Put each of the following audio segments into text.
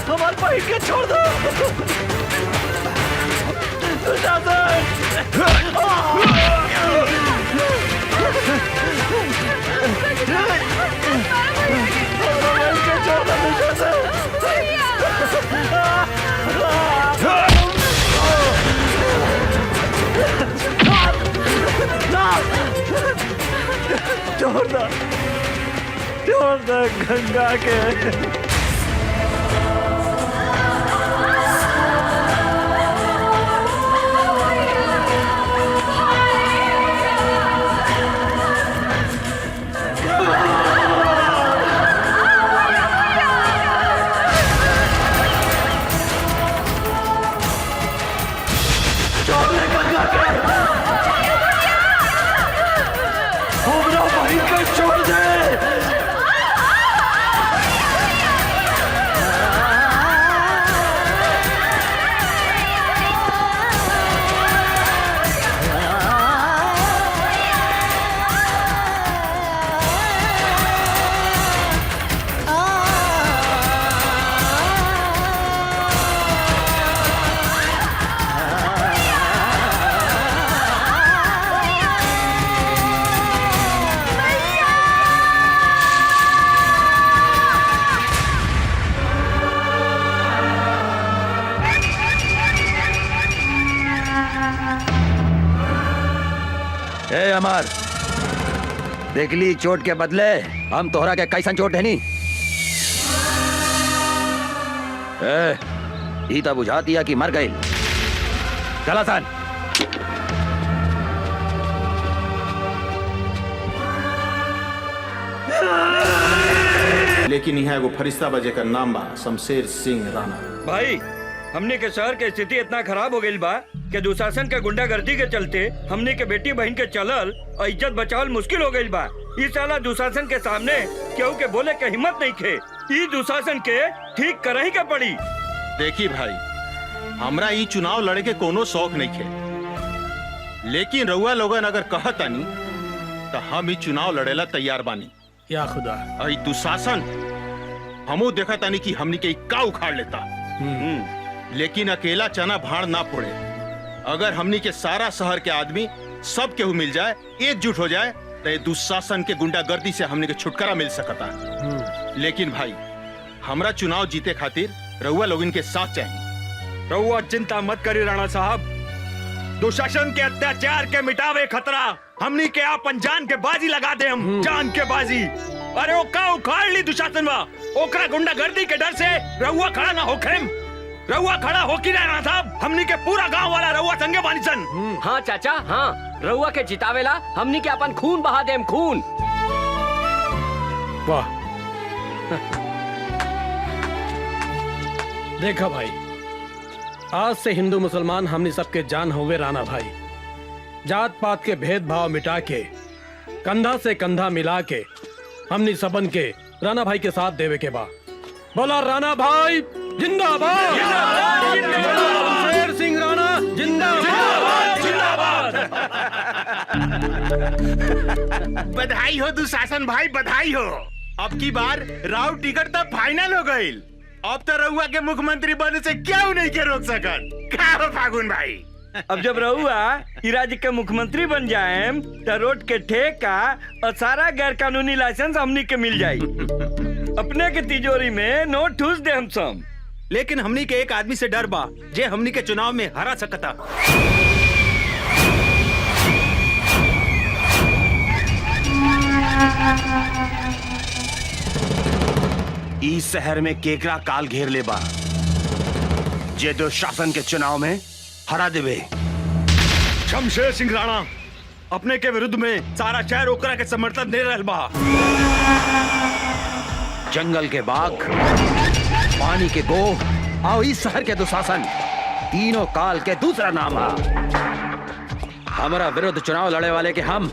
हमारे बहन के छोड़ दो। छोड़ दो गंगा के। छोड़ दे। ए अमर, देख ली चोट के बदले हम तोहरा के कैसन चोट है नी। ई तो बुझा दिया कि मर गई। चला सन। लेकिन यहाँ एगो फरिश्ता बजे का नाम बा शमशेर सिंह राणा। भाई, हमने के शहर के स्थिति इतना खराब हो गई बा कि दुशासन के गुंडागर्दी के चलते हमने के बेटी बहन के चलल और इज्जत बचावल मुश्किल हो गई बा। इस साला दुशासन के सामने केहू के बोले के हिम्मत नहीं खे। ई दुशासन के ठीक करही के पड़ी। देखी भाई, हमरा ई चुनाव लड़े के कोनो शौक नहीं खे, लेकिन रउआ लोगन अगर कहतानी तो हम ई चुनाव लड़ेला तैयार बानी। या खुदा, ई दुशासन हमू देखा तानी कि हमनी के का उखाड़ लेता। लेकिन अकेला चना भाड़ ना फोड़े। अगर हमनी के सारा शहर के आदमी सब केहू मिल जाए, एकजुट हो जाए, तो दुशासन के गुंडागर्दी से हमनी के छुटकारा मिल सकता। लेकिन भाई, हमरा चुनाव जीते खातिर रउआ लोगन के साथ चाहिए। रउआ चिंता मत करी राणा साहब। दुशासन के अत्याचार के मिटावे खतरा हमनी के आपन जान के बाजी लगा दे। हम जान के बाजी। अरे वो का उखाड़ ली दुशासन वा, ओकरा गुंडागर्दी के डर से रउआ खड़ा ना होखे। रउआ खड़ा हो की राणा साहब, हमनी के पूरा गांव वाला रउआ संगे बानी सन। हाँ चाचा, हाँ, रउआ के जितावेला हमनी के अपन खून बहा देम, खून। वाह। देखा भाई, आज से हिंदू मुसलमान हमनी सबके जान होवे राणा भाई। जात पात के भेदभाव मिटा के, कंधा से कंधा मिला के हमनी सबन के राणा भाई के साथ देवे के बा। बोला राणा भाई जिंदाबाद। शेर सिंह राणा जिंदाबाद। बधाई हो दुशासन भाई, बधाई हो। अब की बार राव टिकट तो फाइनल हो गई। अब तो रउआ के मुख्यमंत्री बने से क्यों नहीं के रोक सकत। क्या हो फागुन भाई? अब जब रउआ ई राज्य के मुख्यमंत्री बन जाए तो रोड के ठेका और सारा गैर कानूनी लाइसेंस हमनी के मिल जाये। अपने के तिजोरी में नोट ठूस दे हम सब। लेकिन हमनी के एक आदमी से डर बा जे हमनी के चुनाव में हरा सकता। इस शहर में केकरा काल घेर ले बा जे दुशासन के चुनाव में हरा देवे। शमशेर सिंह राणा अपने के विरुद्ध में सारा शहर ओकरा के समर्थन दे रहल बा। जंगल के बाघ, पानी के गोह और इस शहर के दुशासन, तीनों काल के दूसरा नाम है। हमारा विरुद्ध चुनाव लड़े वाले के हम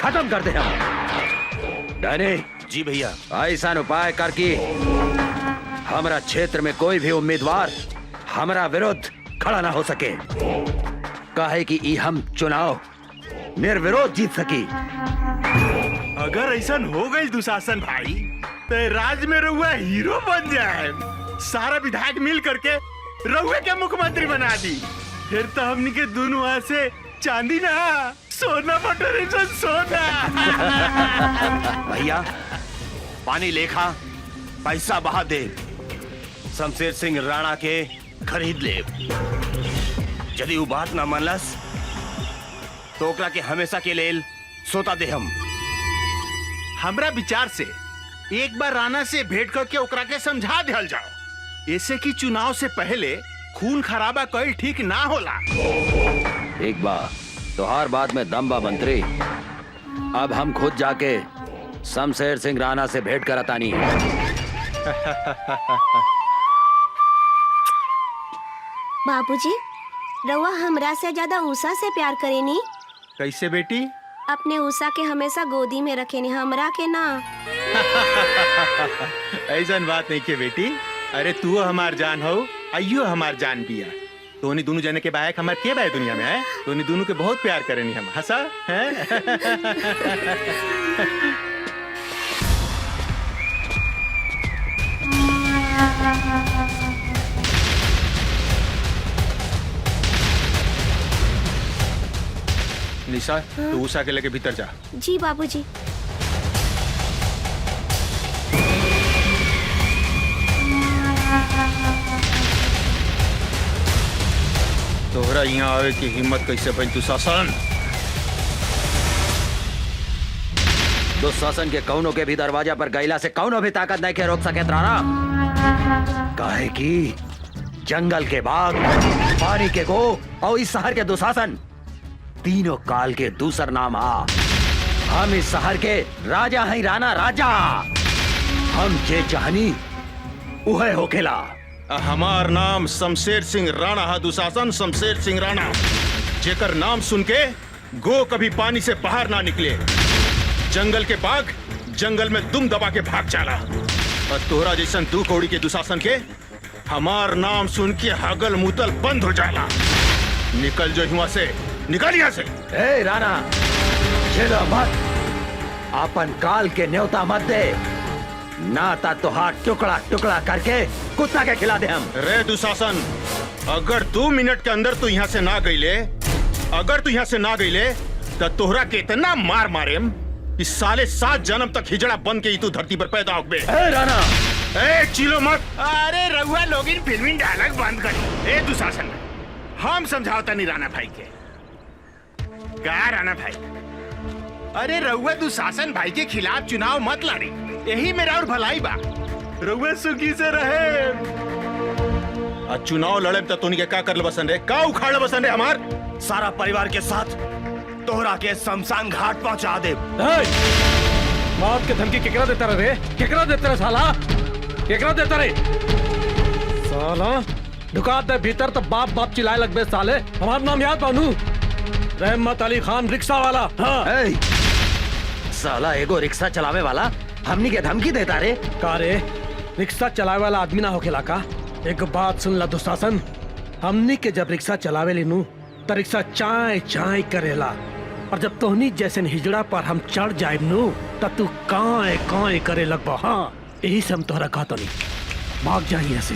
खत्म कर दे। हम डैनी जी भैया, ऐसा उपाय कर कि हमारा क्षेत्र में कोई भी उम्मीदवार हमारा विरुद्ध खड़ा ना हो सके, काहे कि ई हम चुनाव निर्विरोध जीत सकी। अगर ऐसा हो गई दुशासन भाई तो राज्य में रउआ हीरो बन जाए। सारा विधायक मिल करके रउए के मुख्यमंत्री बना दी। फिर तो हमनी के दोनों हाथ से चांदी ना सोना बटोरे सोना। भैया पानी लेखा पैसा बहा दे, शमशेर सिंह राणा के खरीद ले। यदि वो बात ना मानलस तो ओकरा के हमेशा के लेल सोता दे हम। हमरा विचार से एक बार राणा से भेंट करके ओकरा के समझा दिया जाओ, ऐसे कि चुनाव से पहले खून खराबा कईल ठीक ना होला। एक बार तो हर बात में दम बा मंत्री। अब हम खुद जाके शमशेर सिंह राणा से भेंट करतानी। बाबूजी, रउआ हमरा से ज्यादा उषा से प्यार करेनी। कैसे बेटी? अपने उषा के हमेशा गोदी में रखेनी, हमरा के ना। ऐसन बात नहीं के बेटी। अरे तू हमार जान हो, अयो हमार जान बिया। तोनी दोनों जने के बायक हमार के बाय दुनिया में है। तोनी दोनों के बहुत प्यार करेनी हम। हंसा है? निशा, तू उषा के लेके भीतर जा। जी बाबूजी। तोहरा यहाँ आवे की हिम्मत कैसे बन तू शासन? दुशासन के कौनों के भी दरवाजा पर गैला से कौनों भी ताकत नहीं के रोक सके राणा। काहे की जंगल के बाग, पानी के गो और इस शहर के दुशासन तीनों काल के दूसर नाम आ। हम इस शहर के राजा हैं राणा, राजा। हम जे चाहनी उहे होखेला। हमार नाम शमशेर सिंह राणा है दुशासन, शमशेर सिंह राणा। जेकर नाम सुन के गो कभी पानी से बाहर ना निकले। जंगल के बाग जंगल में दुम दबा के भाग चला। और तोहरा जैसन दू कौड़ी के दुशासन के हमार नाम सुन के हगल मुतल बंद हो जाला। निकल जो हुआ से, निकल यहाँ से। ए राणा, चलो मत, अपन काल के न्योता मत दे, ना ता तो हाथ टुकड़ा टुकड़ा करके कुत्ता के खिला दे हम। रे दुशासन, अगर 2 मिनट के अंदर तू यहाँ से ना गईले, अगर तू यहाँ से ना गईले तो तोहरा के इतना मार मारेम कि साले 7 जन्म तक हिजड़ा बन के ही तू धरती पर पैदा होगे। ए राणा, ए चिलो मत। अरे रघुआ लोग इन फिल्मी डायलॉग बंद कर। ए दुशासन, हम समझावता नहीं राणा भाई के। क्या राणा भाई? अरे रघुआ दुशासन भाई के खिलाफ चुनाव मत लड़ी, यही मेरा और भलाई बा। रघुआ सुखी से रहे। आज चुनाव लड़े तो तोनी के का कर ले बसन रे? का उखाड़ बसन रे हमार? सारा परिवार के साथ तोहरा के शमशान घाट पहुंचा दे। बात के धमकी केकरा देता रे? केकरा देता रे साला? केकरा देता रे? साला दुकान दे भीतर तो बाप बाप चिल्लाए लगबे साले। हमारा नाम याद बानू, रहमत अली खान रिक्शा वाला। हाँ। ए, साला एगो रिक्शा चलावे वाला हमनी के धमकी देता रे? का रे, रिक्शा चलावे वाला आदमी ना होखेला का? एक बात सुन ला दुशासन, हमनी के जब रिक्शा चलावे लीनू तो रिक्शा चाय चाय करेला, और जब तोहनी जैसे हिजड़ा पर हम चढ़ जाए नू तब तू काए काए करे लगबा। हाँ, यही से हम तोहरा कहता नहीं, भाग जाइए ऐसे।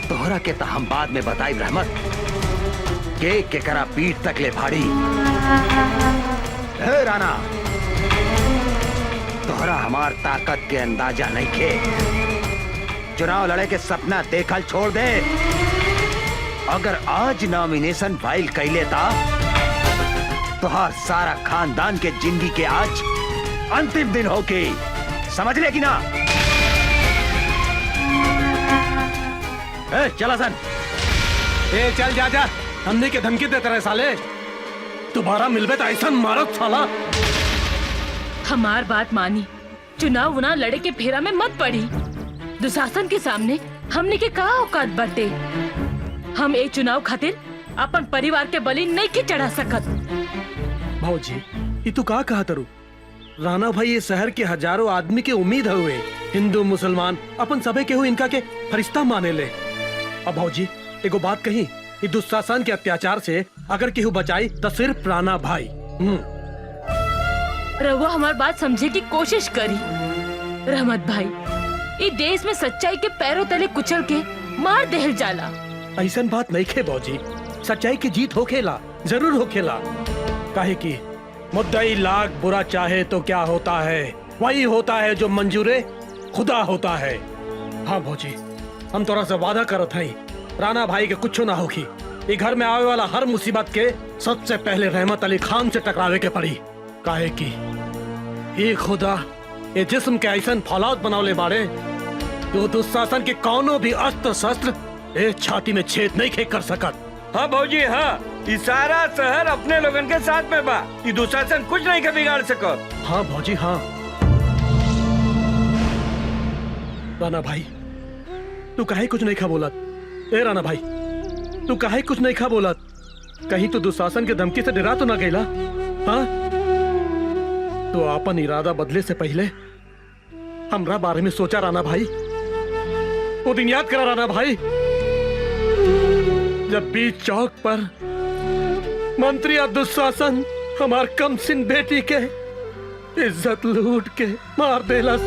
तोहरा के तो हम बाद में बताई रहमत के करा पीठ तक ले भाड़ी। हे राणा, तोहरा हमार ताकत के अंदाजा नहीं के। चुनाव लड़े के सपना देखल छोड़ दे। अगर आज नॉमिनेशन फाइल कैले ता तोहार सारा खानदान के जिंदगी के आज अंतिम दिन होके, समझ ले कि ना? चला सन। ए चल जा जा, हमने के धमकी देते रहे साले। दोबारा मिलबे तो ऐसा मारत साला। हमार बात मानी, चुनाव उना लड़े के फेरा में मत पड़ी। दुशासन के सामने हमने के का औकात बरते। हम एक चुनाव खातिर अपन परिवार के बलि नहीं के चढ़ा सकत। भाऊजी, ये तू का कहा तरू? राणा भाई ये शहर के हजारों आदमी के उम्मीद हुए, हिंदू मुसलमान अपन सबे के हुए इनका के फरिश्ता माने ले। अब भाऊजी एगो बात कही, ये दुशासन के अत्याचार से अगर केहू बचाई तो सिर्फ राणा भाई। रहुआ हमार बात समझे की कोशिश करी। रहमत भाई, इस देश में सच्चाई के पैरों तले कुचल के मार देहल जाला। ऐसन बात नहीं खे बौजी, सच्चाई की जीत होखेला, जरूर होखेला। काहे की मुद्दई लाख बुरा चाहे तो क्या होता है, वही होता है जो मंजूरे खुदा होता है। हाँ भौजी, हम तोरा से वादा करत हई राणा भाई के कुछ ना होगी। ये घर में आवे वाला हर मुसीबत के सबसे पहले रहमत अली खान से टकरावे के पड़ी। काहे की ये खुदा ये जिस्म के ऐसन फौलाद बनौले बाड़े जो दुशासन के कौनो भी अस्त्र शस्त्र एक छाती में छेद नहीं खे कर सकत। हाँ भौजी हाँ, ये सारा शहर अपने लोगन के साथ में बा। ये दुशासन कुछ नहीं के बिगाड़ सकत। हाँ भौजी हाँ। राणा भाई तू काहे कुछ नहीं खा बोलत? ए राणा भाई तू काहे कुछ नहीं खा बोलत? कहीं तो दुशासन के धमकी से डरा तो ना गईला? हाँ तो अपन इरादा बदले से पहले हमरा बारे में सोचा राणा भाई। वो दिन याद करा राणा भाई जब बीच चौक पर मंत्री और दुशासन हमार कमसिन बेटी के इज्जत लूट के मार देलस।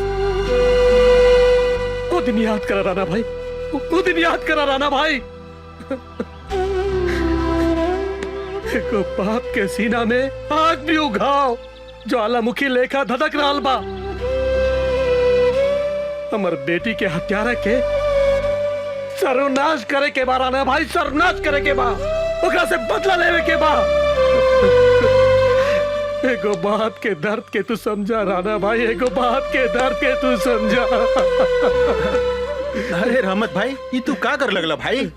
वो दिन याद करा राणा भाई, वो दिन याद करा राणा भाई। एको बाप के सीना में आग भी उघाओ ज्वालामुखी लेखा धधक रहल बा। हमर बेटी के हत्यारा के सर्वनाश करे के बा राणा भाई, सर्वनाश करे के बा, ओकरा से बदला लेवे के बा। एगो बात के दर्द के तू समझा राणा भाई, एगो बात के दर्द के तू समझा। अरे रहमत भाई ये तू का कर लगला भाई?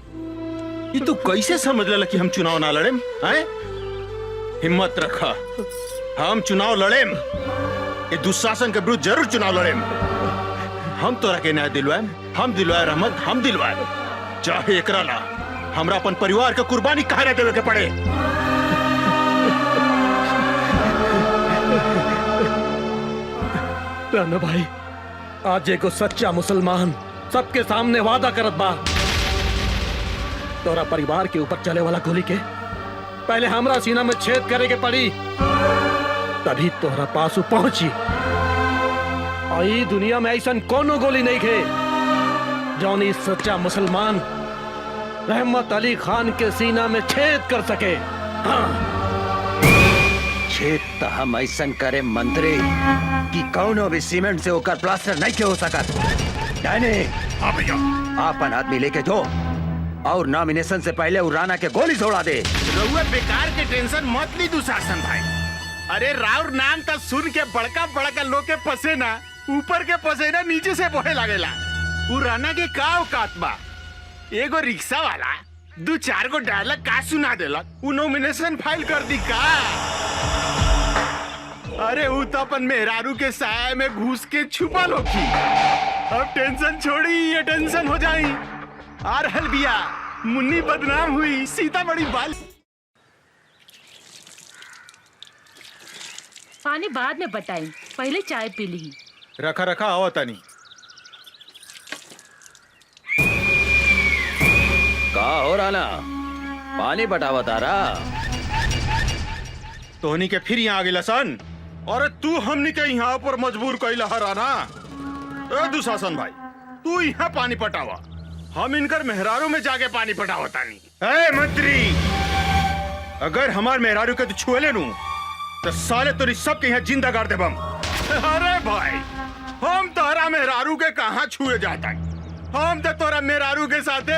ये तू कैसे समझ लला कि हम चुनाव ना लड़ेम? हैं? हिम्मत रखा, हम चुनाव लड़ेम। ये दुशासन के विरुद्ध जरूर चुनाव लड़ेम। हम तोरा के न्याय दिलवाएम, हम दिलवाए रहमत, हम दिलवाए। चाहे एकरा ला हमरा अपन परिवार के कुर्बानी काहे ना देवे के पड़े। राणा भाई आज एगो सच्चा मुसलमान सबके सामने वादा करत बा, तोरा परिवार के ऊपर चले वाला गोली के पहले हमरा सीना में छेद करे के पड़ी, तभी तोहरा पास पहुंची। और ई दुनिया में ऐसा कोनो गोली नहीं खे जौन इस सच्चा मुसलमान रहमत अली खान के सीना में छेद कर सके। हाँ छेद तो हम ऐसन करे मंत्री कि कौनो भी सीमेंट से होकर प्लास्टर नहीं के हो सकत। हाँ भैया, आपन आदमी लेके जो और नॉमिनेशन से पहले वो राणा के गोली छोड़ा दे। रउआ बेकार के टेंशन मत ली दुशासन भाई। अरे राउर नाम तो सुन के बड़का बड़का लोग के पसेना ऊपर के पसेना नीचे से बहे लागेला। उ राणा के का औकात बा? एगो रिक्शा वाला 2-4 गो डायलॉग का सुना देलक, उ नॉमिनेशन फाइल कर दी का? अरे उ तो अपन मेहरारू के साया में घुस के छुपल होखी। अब टेंशन छोड़ी, ये टेंशन हो जाई। आर हलबिया मुन्नी बदनाम हुई, सीतामढ़ी बाल। पानी बाद में बताई, पहले चाय पी ली। रखा रखा आओ तानी। का हो राणा, पानी बटावा तारा? तोहनी के फिर यहाँ आ गई सन। और तू हमनी के यहाँ पर मजबूर कैला हराना। ए दुशासन भाई तू यहाँ पानी पटावा, हम इनकर मेहरारू में जाके पानी पटावा तानी। ए मंत्री, अगर हमार मेहरारू के तू छुए ले नू तो साले तोरी सब के यहाँ जिंदा गाड़ देबम। अरे भाई हम तोरा मेहरारू के कहाँ छुए जाता है? हम तो तोरा मेहरारू के साथे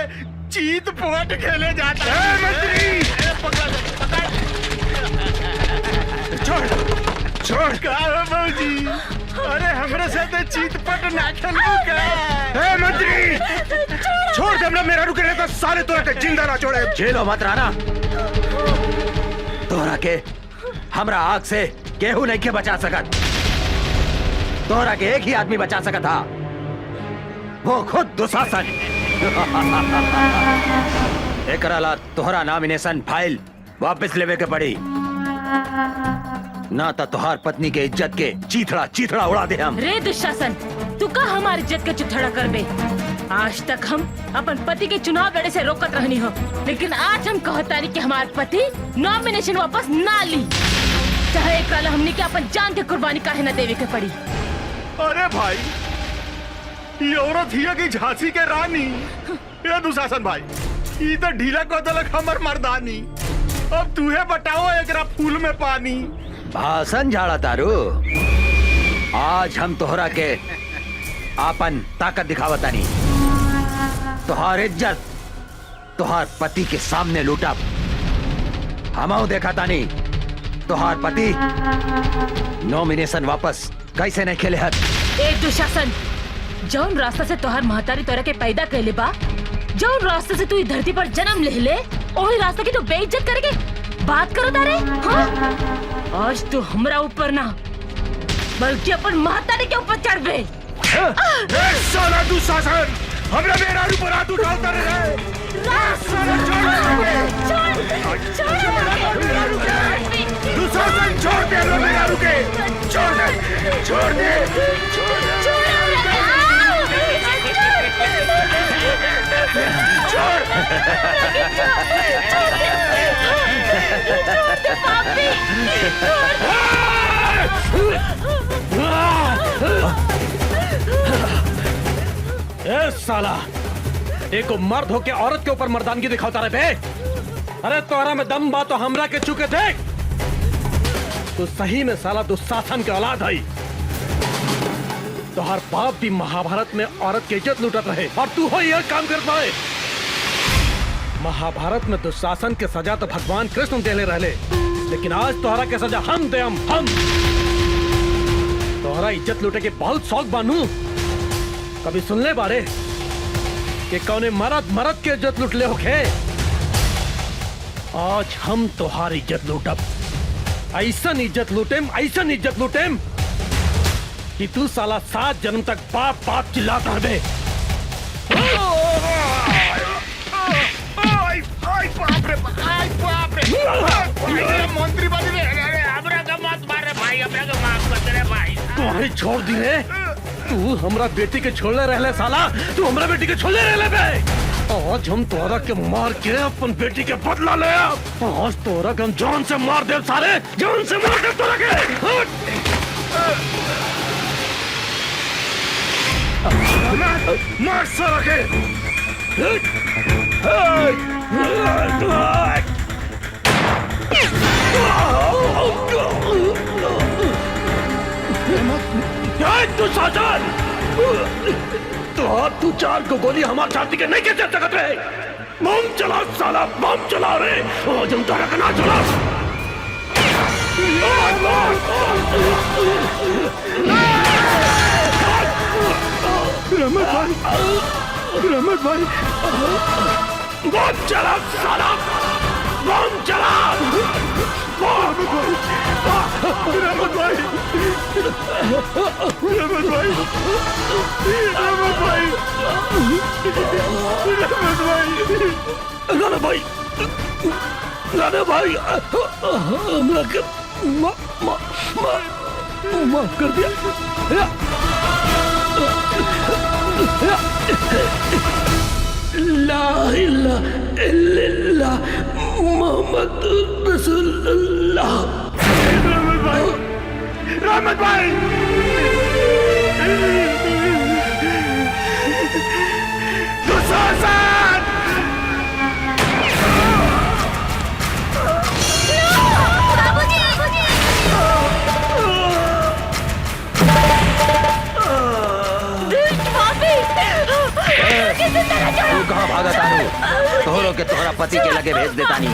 चीत पोट खेले जाता है। मंत्री छोड़ छोड़ का बाबूजी, अरे हमरे साथे चीत पट ना खेलबू का? ए मंत्री छोड़ दे हमरा मेहरारू के, तो साले तोरा के जिंदा ना छोड़े। झेलो मत राणा, तोरा के हमरा आग से केहू नहीं के बचा सकत। तोरा के एक ही आदमी बचा सकत था, वो खुद दुशासन। एकरा ला तोहरा नॉमिनेशन फाइल वापस लेवे के पड़ी, ना तो तोहार पत्नी के इज्जत के चीथड़ा चीथड़ा उड़ा दे हम। रे दुशासन, तू का हमारी इज्जत के चुथड़ा कर बे? आज तक हम अपन पति के चुनाव लड़े से रोकत रहनी हो, लेकिन आज हम कहतानी कि हमारे पति नॉमिनेशन वापस ना ली, चाहे एक हमने के अपन जान के कुर्बानी काहे न देवे के पड़ी। अरे भाई ये औरत हिया की झांसी के रानी। ये दुशासन भाई, ये तो ढीला को दलक हमर मर्दानी। अब तूहे बताओ एकरा फूल में पानी। भाषण झाड़ा तारू। आज हम तोहरा के आपन ताकत दिखावतानी। तोहार इज्जत तोहार पति के सामने लूटा। हमऊ देखा तानी तोहार पति नॉमिनेशन वापस कैसे नहीं खेले हत। एक दुशासन, जौन रास्ता से तोहार महतारी तोरा के पैदा कैले बा, जौन रास्ते से तू इस धरती पर जन्म ले ले, वही रास्ते की तू बेइज्जत करके बात करो तारे। हाँ? आज तू हमरा ऊपर ना बल्कि अपन महतारी के ऊपर चढ़ बे। साला दुशासन, हमरा मेरा ऊपर हाथ उठाता रहे। दुशासन छोड़ दे, मेरा रुके। छोड़ दे, छोड़ दे, ए साला, एक मर्द होके औरत के ऊपर मर्दानगी दिखाता रहे बे। अरे तोरा में दम बा तो हमरा के चुके देख। तो सही में साला दुशासन के औलाद है। तोहर बाप भी महाभारत में औरत की इज्जत लूटत रहे और तू हो यह काम कर पाए। महाभारत में दुशासन के सजा तो भगवान कृष्ण देले रहले, लेकिन आज तोहरा के सजा हम दे। हम तोहरा इज्जत लूटे के बहुत शौक बानू। कभी सुनले बारे कि कौने मरद के इज्जत लूट ले होखे। आज हम तोहार इज्जत लूटब। ऐसन इज्जत लूटेम कि तू साला 7 जन्म तक बाप बाप चिल्लाता रहे। मंत्री बनी रे, हमरा का मत मारे भाई, हमरा का माफ कर दे भाई। तुम्हारी छोड़ दी रे। तू हमरा बेटी के छोड़ले रहले साला। तू हमरा बेटी के छोड़ले रहले बे। आज हम तोरा के मार के अपन बेटी के बदला ले। आज तोरा के हम जान से मार दे। सारे जान से मार दे तोरा के। मार साला के। दुशासन, तू 4 को गोली हमारे छाती के नहीं कैसे सकत रहे। बम चला साला, बम चला रे। आज हम तारा का ना चला। रहमत भाई, बम चला साला, बम चला। रहमत भाई, राणा भाई, हमरा के माफ कर दिया। ला इलाहा इल्लल्लाह मोहम्मद रसूलुल्लाह। रहमत भाई, दुशासन, तू कहाँ भागा तारू? तोहरों के तोहरा पति के लगे भेज देता नहीं।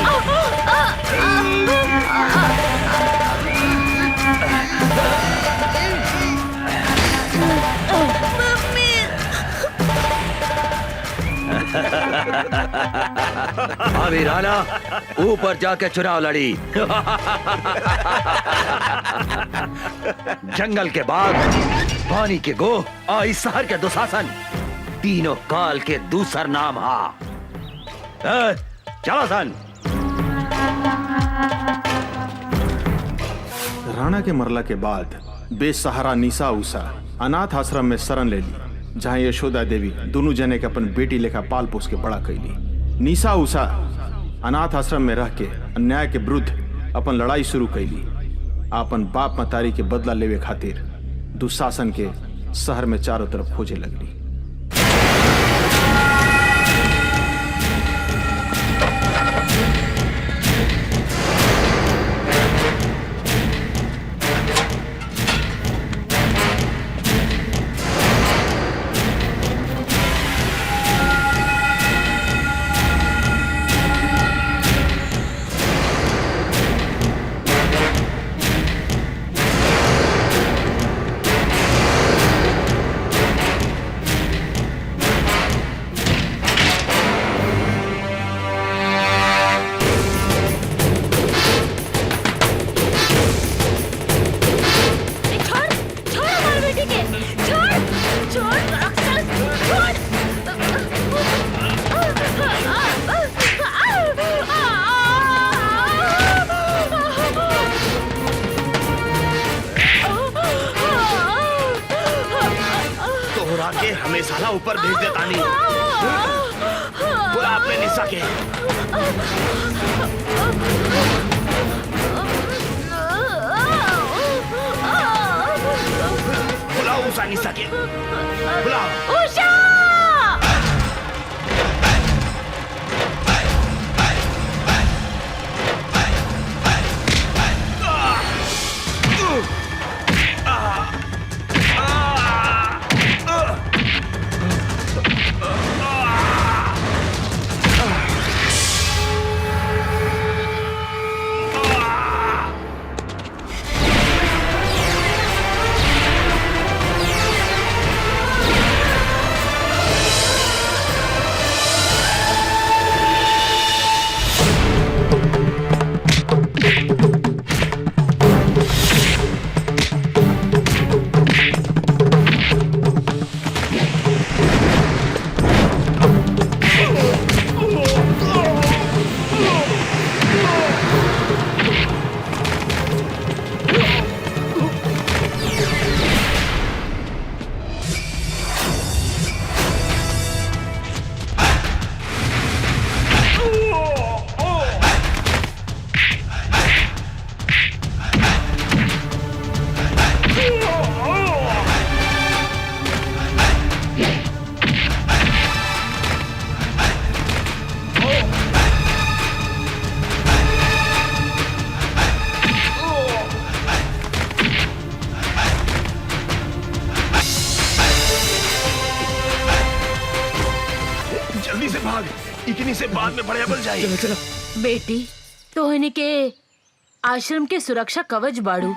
अभी राणा ऊपर जाके चुनाव लड़ी। जंगल के बाग, पानी के गो और इस शहर के दुशासन, तीनों काल के दूसर नाम हा। चलो सन। राणा के मरला के बाद बेसहारा निशा उषा अनाथ आश्रम में शरण ले ली, जहाँ यशोदा देवी दोनों जने के अपन बेटी लेखा पाल पोस के बड़ा कैली। निशा उषा अनाथ आश्रम में रह के अन्याय के विरुद्ध अपन लड़ाई शुरू कैली। अपन बाप मतारी के बदला लेवे खातिर दुशासन के शहर में चारों तरफ खोजे लगली। बुरा के हमें साला ऊपर भेज दे तानी। बुला अपने निशा के। बुलाओ उषा निशा के। बुलाओ। उषा! जल्दी से भाग, इतनी से बाद में बड़े बल जाए। चलो चलो। बेटी तोहनी के आश्रम के सुरक्षा कवच बाड़ू।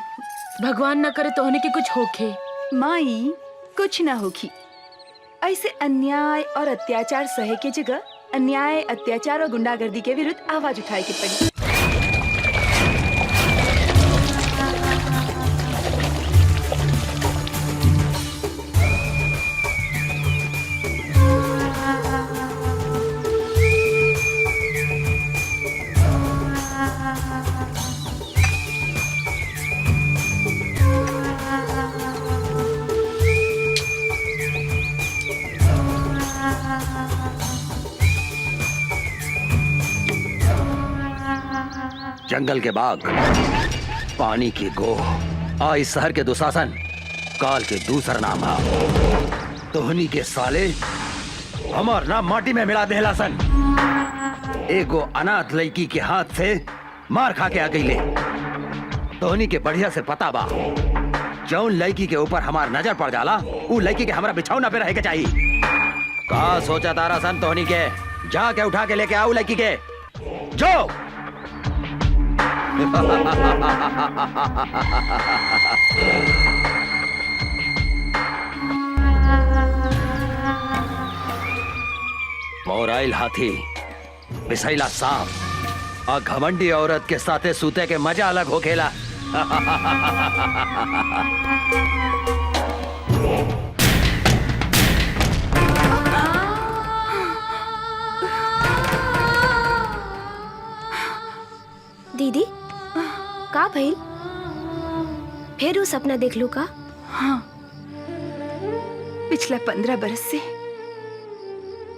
भगवान न करे तोहनी के कुछ होखे। माई कुछ ना होगी। ऐसे अन्याय और अत्याचार सहे के जगह अन्याय, अत्याचार और गुंडागर्दी के विरुद्ध आवाज उठाए के पड़ी। जंगल के बाग, पानी की गोह, आ इस शहर के दुशासन, काल के दूसरा नाम है। तोहनी के साले हमार नाम माटी में मिला देहलासन। एगो अनाथ लड़की के हाथ से मार खा के आ गई ले। तोहनी के बढ़िया से पता बा, जौन लड़की के ऊपर हमार नजर पड़ जाला उ लड़की के हमारा बिछौना पे रहे के चाहिए। का सोचा तारा सन तोहनी के? जाके उठा के लेके आओ लड़की के, जो मोराइल हाथी, बिसैला सांप और घमंडी औरत के साथे सूते के मजा अलग हो खेला। दीदी का भइल? फिर वो सपना देख लू का? हाँ, पिछला 15 बरस से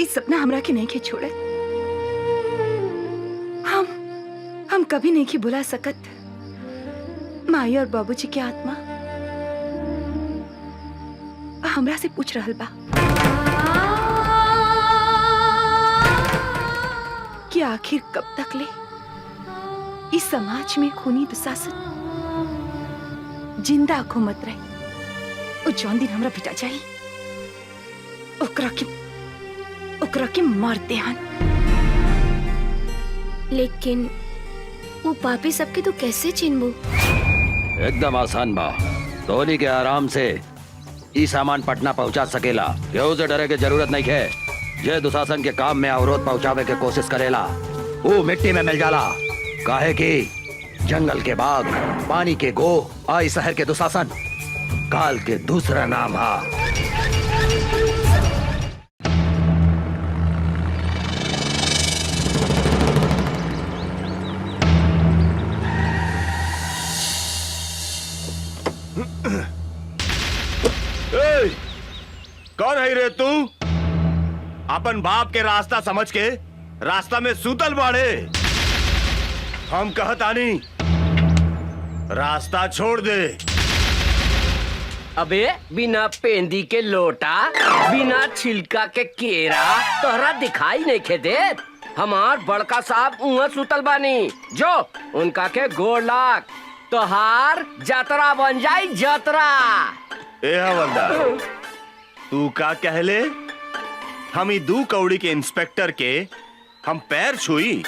इस सपना हमरा के नहीं के छोड़े। हम कभी नहीं के बुला सकत माई और बाबूजी की आत्मा हमरा से पूछ रहल बा कि आखिर कब तक ले इस समाज में खूनी दुशासन जिंदा घूमत रहे। ओ जौन दिन हमरा बेटा जाई ओकरा के मार देहन। लेकिन वो पापी सबके तो कैसे चिन्हबू? एकदम आसान बा। धोनी के आराम से ई सामान पटना पहुंचा सकेला। केहू से डरे के जरूरत नहीं है। जे दुशासन के काम में अवरोध पहुंचावे के कोशिश करेला वो मिट्टी में मिल जाला। काहे कि जंगल के बाग, पानी के गोह और इस शहर के दुशासन काल के दूसरा नाम है। कौन है रे तू? अपन बाप के रास्ता समझ के रास्ता में सूतल बाड़े। हम कहतानी रास्ता छोड़ दे। अबे बिना पेंदी के लोटा, बिना छिलका के केरा तोहरा दिखाई नहीं खे देत। हमार बड़का साहब उहाँ सुतल बानी, जो उनका के गोड़ लाग तोहार जतरा बन जाई जतरा। ए हवलदार, तू का कहले? हम 2 कौड़ी के इंस्पेक्टर के हम पैर छुई?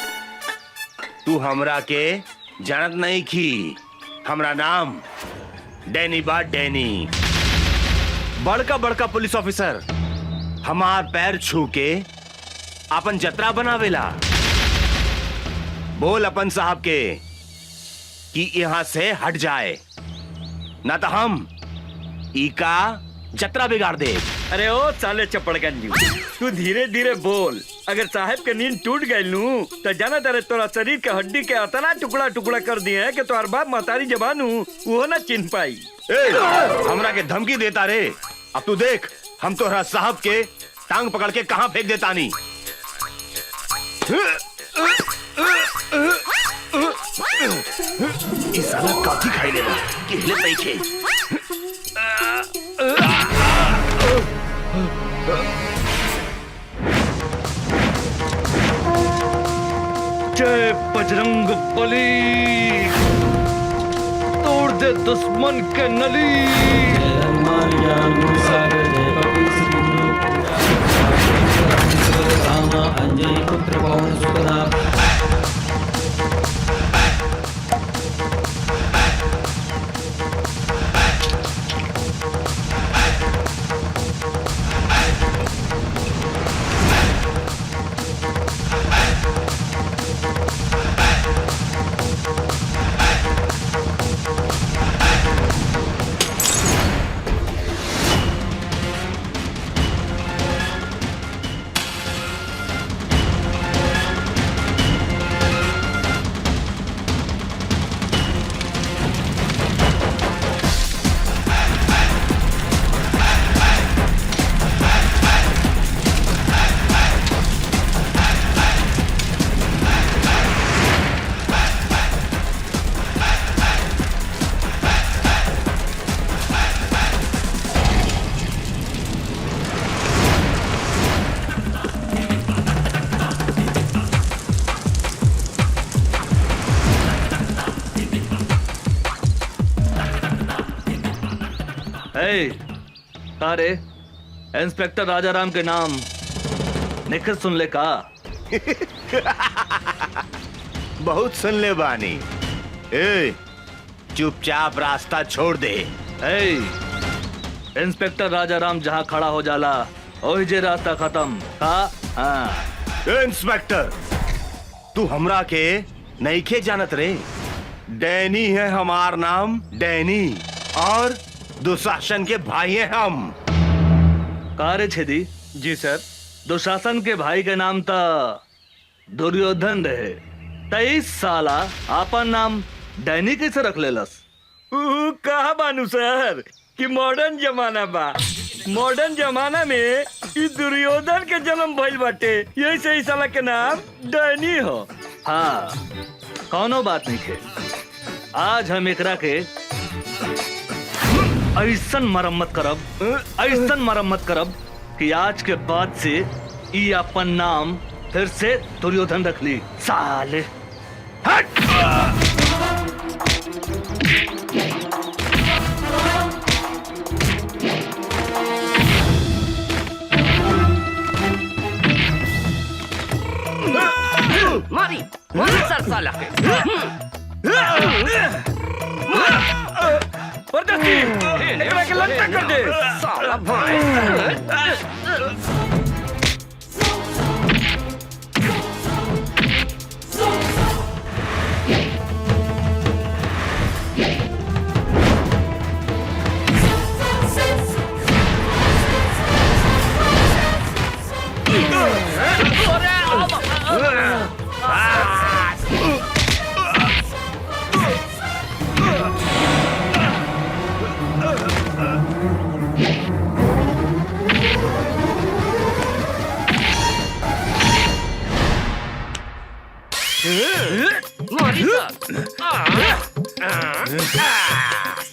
तू हमरा के जानत नहीं की। हमरा नाम डैनी बा, डैनी। बड़का बड़का पुलिस ऑफिसर हमार पैर छू के अपन जतरा बनावेला। बोल अपन साहब के कि यहाँ से हट जाए, ना तो हम इका जतरा बिगाड़ दे। अरे ओ साले चपड़गंजी, तू धीरे धीरे बोल। अगर साहब के नींद टूट गई नू तो जाना तारे तोरा शरीर के हड्डी के अतना टुकड़ा टुकड़ा कर दिए है कि तोहर बाप महतारी जबान वो ना चिन्ह पाई। ए, हमरा के धमकी देता रे। अब तू देख हम तोहरा साहब के टांग पकड़ के कहां फेंक देता नी। इस साला काफी खाई लेना कि हिले नहीं खे। जय बजरंग बली, तोड़ दे दुश्मन के नली। अंजय पुत्र पवन सुत तारे इंस्पेक्टर राजाराम के नाम निखिल सुन ले का? बहुत सुन ले बानी। ए, चुपचाप रास्ता छोड़ दे। इंस्पेक्टर राजाराम जहाँ खड़ा हो जाला वही जे रास्ता खत्म का। हाँ। इंस्पेक्टर, तू हमरा के नहीं खे जानत रे। डैनी है हमार नाम, डैनी। और दुशासन के भाई हैं हम। कारे छेदी? जी सर। दुशासन के भाई के नाम था दुर्योधन रहे। 23 साला आपन नाम डैनी कैसे रख लेलस? कहा बानू सर कि मॉडर्न जमाना बा। मॉडर्न जमाना में ई दुर्योधन के जन्म भइल बाटे, यही से ई साला के नाम डैनी हो। हाँ, कौनो बात नहीं है। आज हम एकरा के ऐसन मरम्मत करब कि आज के बाद से ई अपन नाम फिर से दुर्योधन रख ली। साले हट! मारी मारी सर साला के। एकरा के लंका कर दे साला भाई।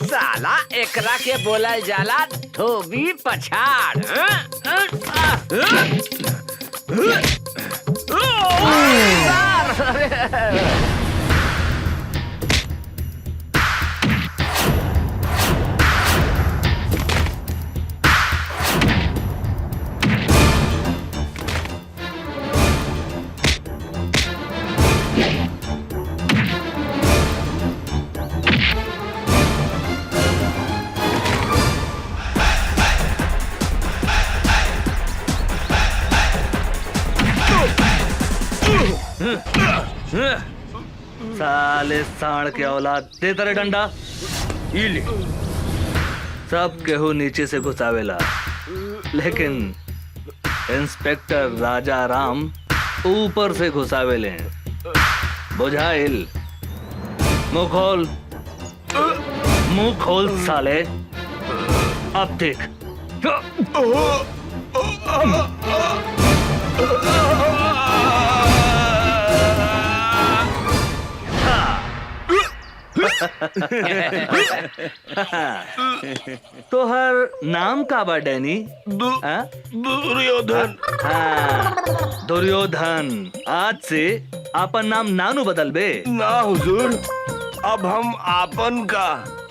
साला एकरा के बोलल जाला धोबी पछाड़। साले सांड के औलाद दे तेरे डंडा। इले सब केहू नीचे से घुसावेला, लेकिन इंस्पेक्टर राजा राम ऊपर से घुसावेले। बुझाइल? मुंह खोल, मुंह खोल साले। अब देख। तोहर नाम का बा डैनी? दुर्योधन। हाँ, दुर्योधन। आज से आपन नाम नानू बदल बे। ना हुजूर, अब हम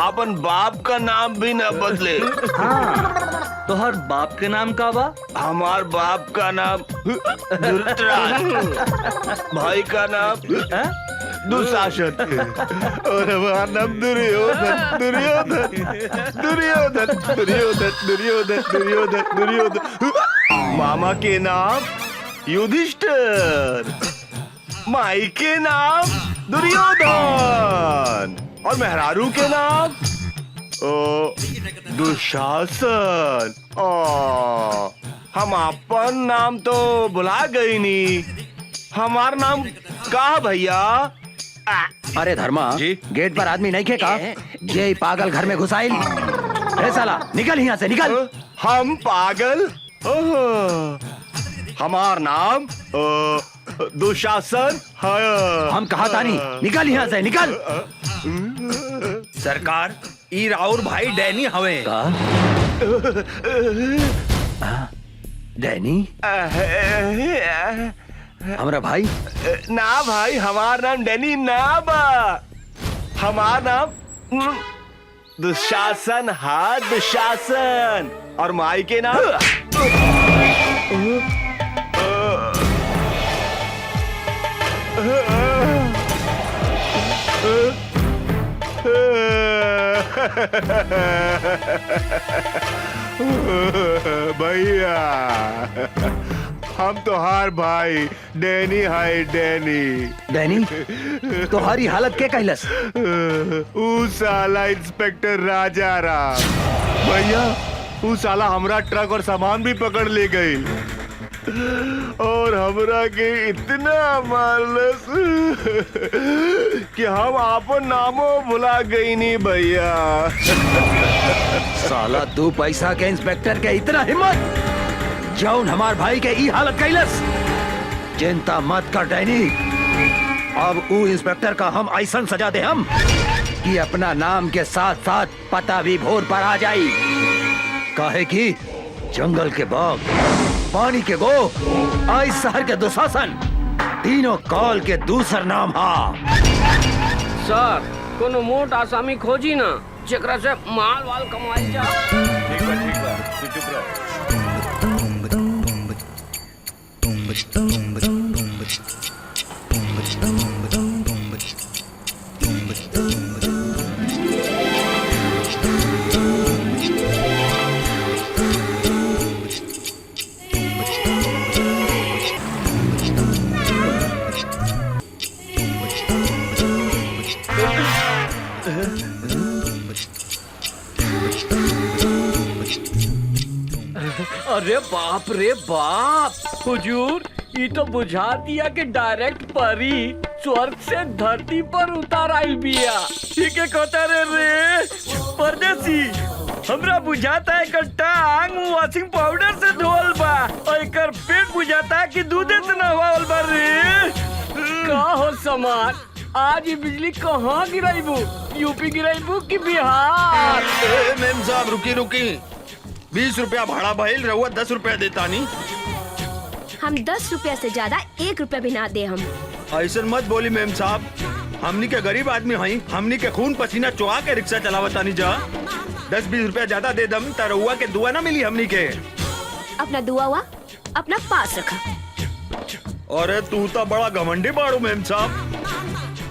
अपन बाप का नाम भी न बदले। हाँ, तोहर बाप के नाम का बा? हमार बाप का नाम धृतराष्ट्र, भाई का नाम दुशासन और हमारा नाम दुर्योधन। दुर्योधन दुर्योधन दुर्योधन दुर्योधन दुर्योधन दुर्योधन। मामा के नाम युधिष्ठिर, माई के नाम दुर्योधन और मेहरारू के नाम दुशासन। हम अपन नाम तो भुला गई नी। हमार नाम का भैया? अरे धर्मा जी? गेट पर आदमी नहीं खेका? ये पागल घर में घुसाइल। ए साला निकल यहाँ से, निकल। हम पागल? हमार नाम दुशासन है। हम कहा था नहीं, निकल यहाँ से, निकल। सरकार, ई राउर भाई डैनी हवे। का? डैनी हमरा भाई? ना भाई, हमार नाम डैनी ना बा। हमार नाम दुशासन। हाँ, दुशासन। और माई के नाम भैया हम तोहार भाई डैनी है। डैनी तुम्हारी हालत के कहलस? ऊ साला इंस्पेक्टर राजा राम भैया, ऊ साला हमरा ट्रक और सामान भी पकड़ ले गई और हमरा के इतना मारलस कि हम आपन नामो भुला गई नी भैया। साला तू पैसा के इंस्पेक्टर के इतना हिम्मत, जौन हमार भाई के ई हालत कैलस। चिंता मत कर डैनी, अब ऊ इंस्पेक्टर का हम ऐसा सजा दे हम कि अपना नाम के साथ साथ पता भी भोर पर आ जाई। काहे कि जंगल के बाघ, पानी के गो, आई शहर के दुशासन, तीनों काल के दूसर नाम हा। सर, कोनो मोट आसामी खोजी ना जेकरा से माल वाल कमाई जा। ठीक बा, तू चुप रह। अरे बाप रे बाप, हुजूर ये तो बुझा दिया कि डायरेक्ट परी स्वर्ग से धरती पर उतार आई बिया। ठीक है कतारे रे परदेसी, हमरा बुझाता है एकर टांग वॉशिंग पाउडर से धोल बा और एकर पेट बुझाता है कि दूधे से नहवावल बा रे। का हो समाज, आज ये बिजली कहाँ गिराईबू? यूपी गिराईबू कि बिहार? मेम साहब रुकी रुकी, 20 रुपया भाड़ा भइल, रहुआ 10 रुपया देता नहीं। हम 10 रुपया से ज्यादा 1 रुपया भी ना दे हम। ऐसा मत बोली मेम साहब, हमनी के गरीब आदमी हई, हमनी के खून पसीना चुहा के रिक्शा चलावता नहीं जा। 10-20 रुपया ज्यादा दे दम त रहुआ के दुआ ना मिली हमनी के। अपना दुआ हुआ अपना पास रखा। अरे तू तो बड़ा घमंडी बाड़ू मेम साहब,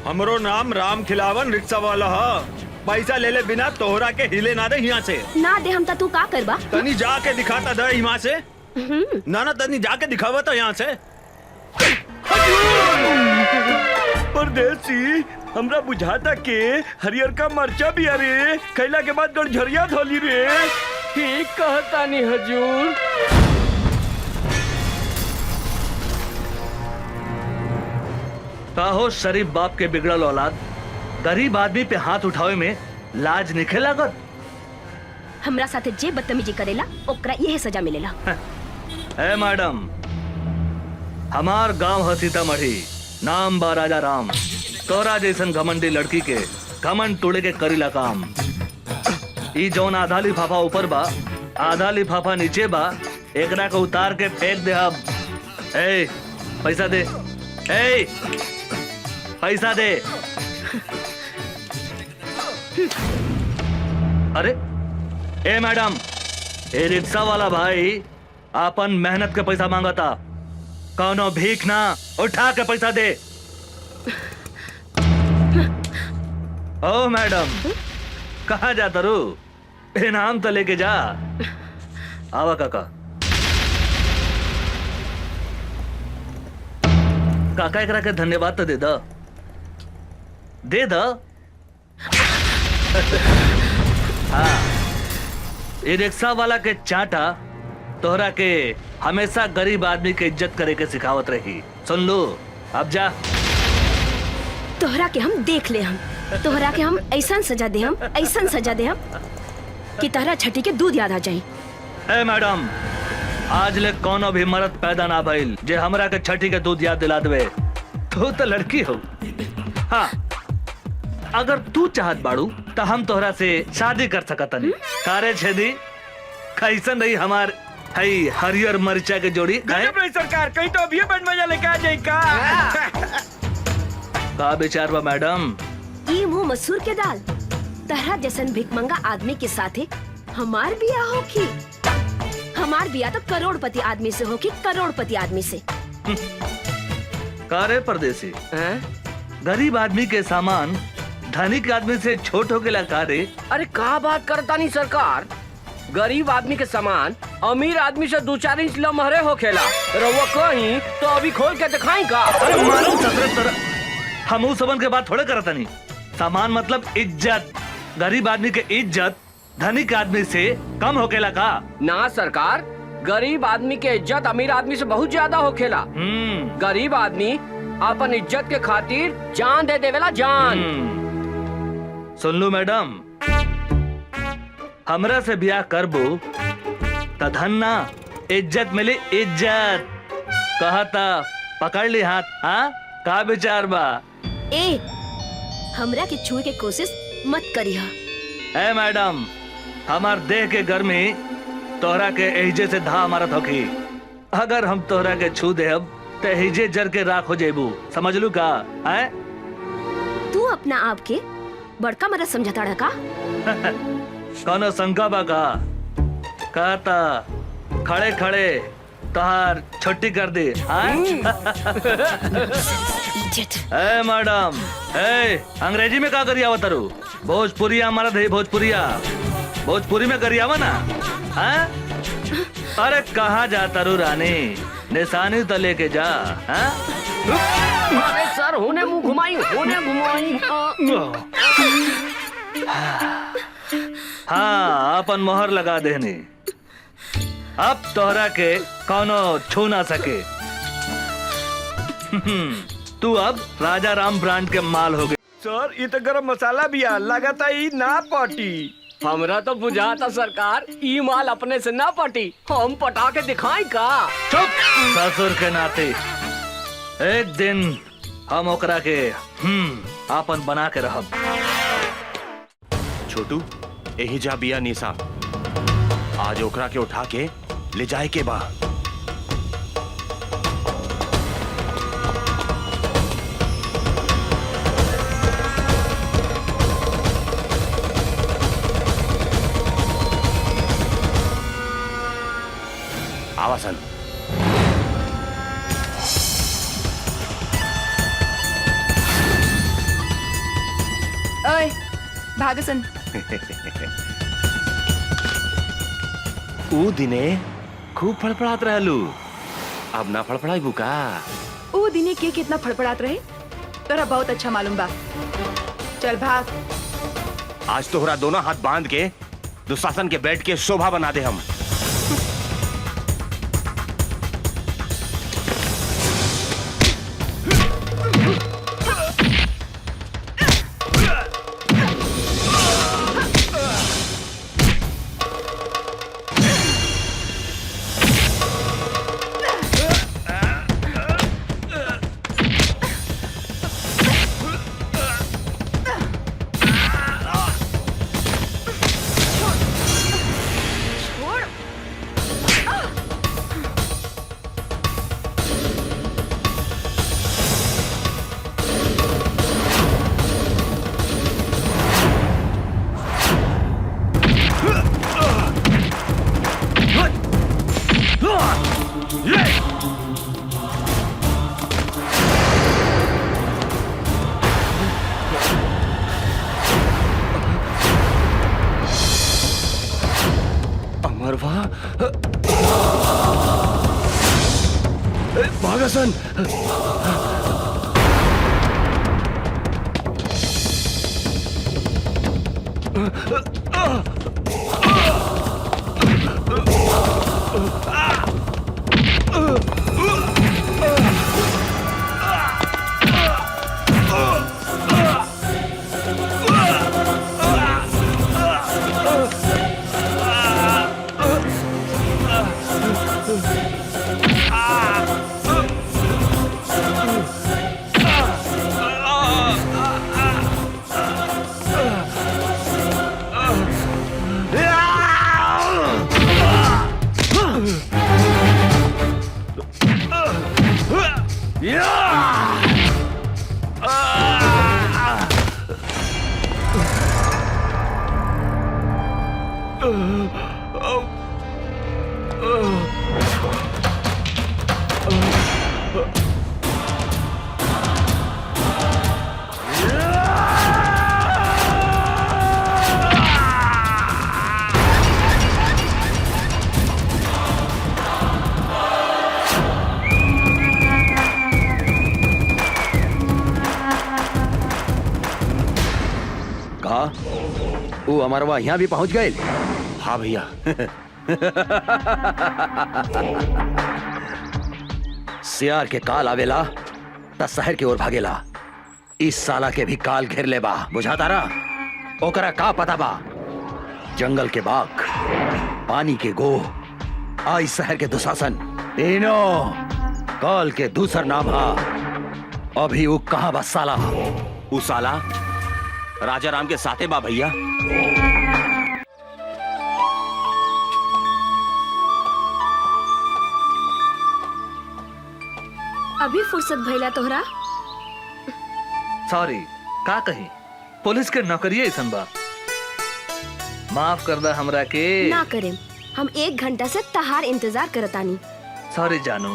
हमरो नाम राम खिलावन रिक्शा वाला हा। पैसा ले ले बिना तोहरा के हिले ना दे यहाँ से। ना दे हम ता तू का करबा? तनी जाके दिखाता दे यहाँ से। ना ना तनी जाके दिखावा था यहाँ से। परदेसी, हमरा बुझाता के हरियर का मरचा भी अरे खैला के बाद गड़झरिया धोली रे। ठीक कहता नहीं हजूर। काहो शरीफ बाप के बिगड़ल औलाद, गरीब आदमी पे हाथ उठावे में लाज निखे लागत। हमरा साथे जे बदतमीजी करेला ओकरा यही सजा मिलेला। ए मैडम, हमार गांव है सीतामढ़ी, नाम बा राजा राम। तोरा जैसन घमंडी लड़की के घमंड तोड़े के करीला काम। ई जौन आधा लिफाफा ऊपर बा, आधा लिफाफा नीचे बा, एकरा को उतार के फेंक दे। अब ए पैसा दे, ए पैसा दे। अरे ए मैडम, ए रिक्शा वाला भाई आपन मेहनत के पैसा मांगता, कौनो भीख ना, उठा के पैसा दे। ओ मैडम, कहाँ जाता रू? इनाम तो लेके जा। आवा काका। काका एकरा के धन्यवाद तो दे दा, दे दा। हाँ, ये रिक्शा वाला के चाटा तोहरा के हमेशा गरीब आदमी के इज्जत करे के सिखावत रही। सुन लो, अब जा। तोहरा के हम देख ले, हम तोहरा के हम ऐसा सजा दे, हम ऐसा सजा दे हम कि तोहरा छठी के दूध याद आ जाए। ए मैडम, आज ले कोनो भी मर्द पैदा ना भइल जे हमरा के छठी के दूध याद दिला देवे। तू तो लड़की हो। हाँ, अगर तू चाहत बाड़ू तो हम तोहरा से शादी कर सकतनी। कारे छेदी, कैसन रही हमार हई हरियर मरचा के जोड़ी? सरकार कहीं तो अभी बंद मजा लेके आ जाए का? का विचार बा मैडम? ई मुंह मसूर के दाल, तहरा जैसन भिकमंगा आदमी के साथे हमार बिया होखी। हमार बिया तो करोड़पति आदमी से होखी, करोड़पति आदमी से। कारे परदेसी, गरीब आदमी के सामान धनिक आदमी से छोट हो गया कारे? अरे का बात करता नहीं सरकार, गरीब आदमी के सामान अमीर आदमी से 2-4 इंच लमहरे हो खेला। रउआ कहीं तो अभी खोल के दिखाई का? अरे मालूम ससुर तरह हम सबन के बात थोड़े करता नहीं। सामान मतलब इज्जत। गरीब आदमी के इज्जत धनिक आदमी से कम होकेला का? ना सरकार, गरीब आदमी के इज्जत अमीर आदमी से बहुत ज्यादा होखेला। गरीब आदमी अपन इज्जत के खातिर जान दे देवेला, जान। सुन लो मैडम, हमरा से ब्याह करबो त धन ना, इज्जत मिली इज्जत। कहता पकड़ ली हाथ। हाँ, का विचार बा? ए, हमरा के छुए के कोशिश मत करिहा। ए मैडम, हमार देह के गर्मी तोहरा के एहिजे से धा मारत होखी। अगर हम तोहरा के छू देब तो एहिजे जर के राख हो जेबू। समझ लू का? है? तू अपना आप के बड़का मरद समझता रहा का? कौनो शंका बा का? कहता खड़े खड़े तोहार छुट्टी कर दी। ए मैडम, ए अंग्रेजी में का करिया तारू? भोजपुरिया हमारा दे, भोजपुरिया भोजपुरी में करियावा ना। हाँ? अरे कहाँ जाता रू रानी? निशानी तो लेके जा। हाँ? अरे सर, होने मुंह घुमाई, होने घुमाई। हाँ, अपन मोहर लगा देनी। अब तोहरा के कौनो छू ना सके। तू अब राजा राम ब्रांड के माल हो गए। सर, ये तो गरम मसाला भी आ, लगाता ही ना पाटी। हमरा तो बुझाता सरकार, ई माल अपने से ना पटी, हम पटा के दिखाई का? चुप! ससुर के नाते एक दिन हम ओकरा के आपन बना के रहब। छोटू यही जा बिया निशा, आज ओकरा के उठा के ले जाए के बा। आवासन ओए भागसन। ऊ दिने खूब फड़फड़ात रहलू, अब ना फड़फड़ाई बुका। ओ दिने के कितना फड़फड़ात रहे तोरा बहुत अच्छा मालूम बा। चल भाग। आज तोहरा दोनों हाथ बांध के दुशासन के बेड के शोभा बना दे हम। अमरवा भागसन। वो अमरवा यहाँ भी पहुंच गए। हाँ भैया। सियार के काल आवेला त शहर की ओर भागेला। इस साला के भी काल घेर ले बा, बुझाता रहा। ओकरा का पता बा, जंगल के बाघ, पानी के गोह, आई शहर के दुशासन, तीनों काल के दूसर नाम हा। अभी वो कहाँ बा साला? वो साला राजा राम के साथे बा भैया। अभी फुर्सत भइला तोहरा? सॉरी, का कही, पुलिस के नौकरी ऐसन बा। माफ कर दा हमरा के। ना करें, हम 1 घंटा से तहार इंतजार करतानी। सॉरी जानू,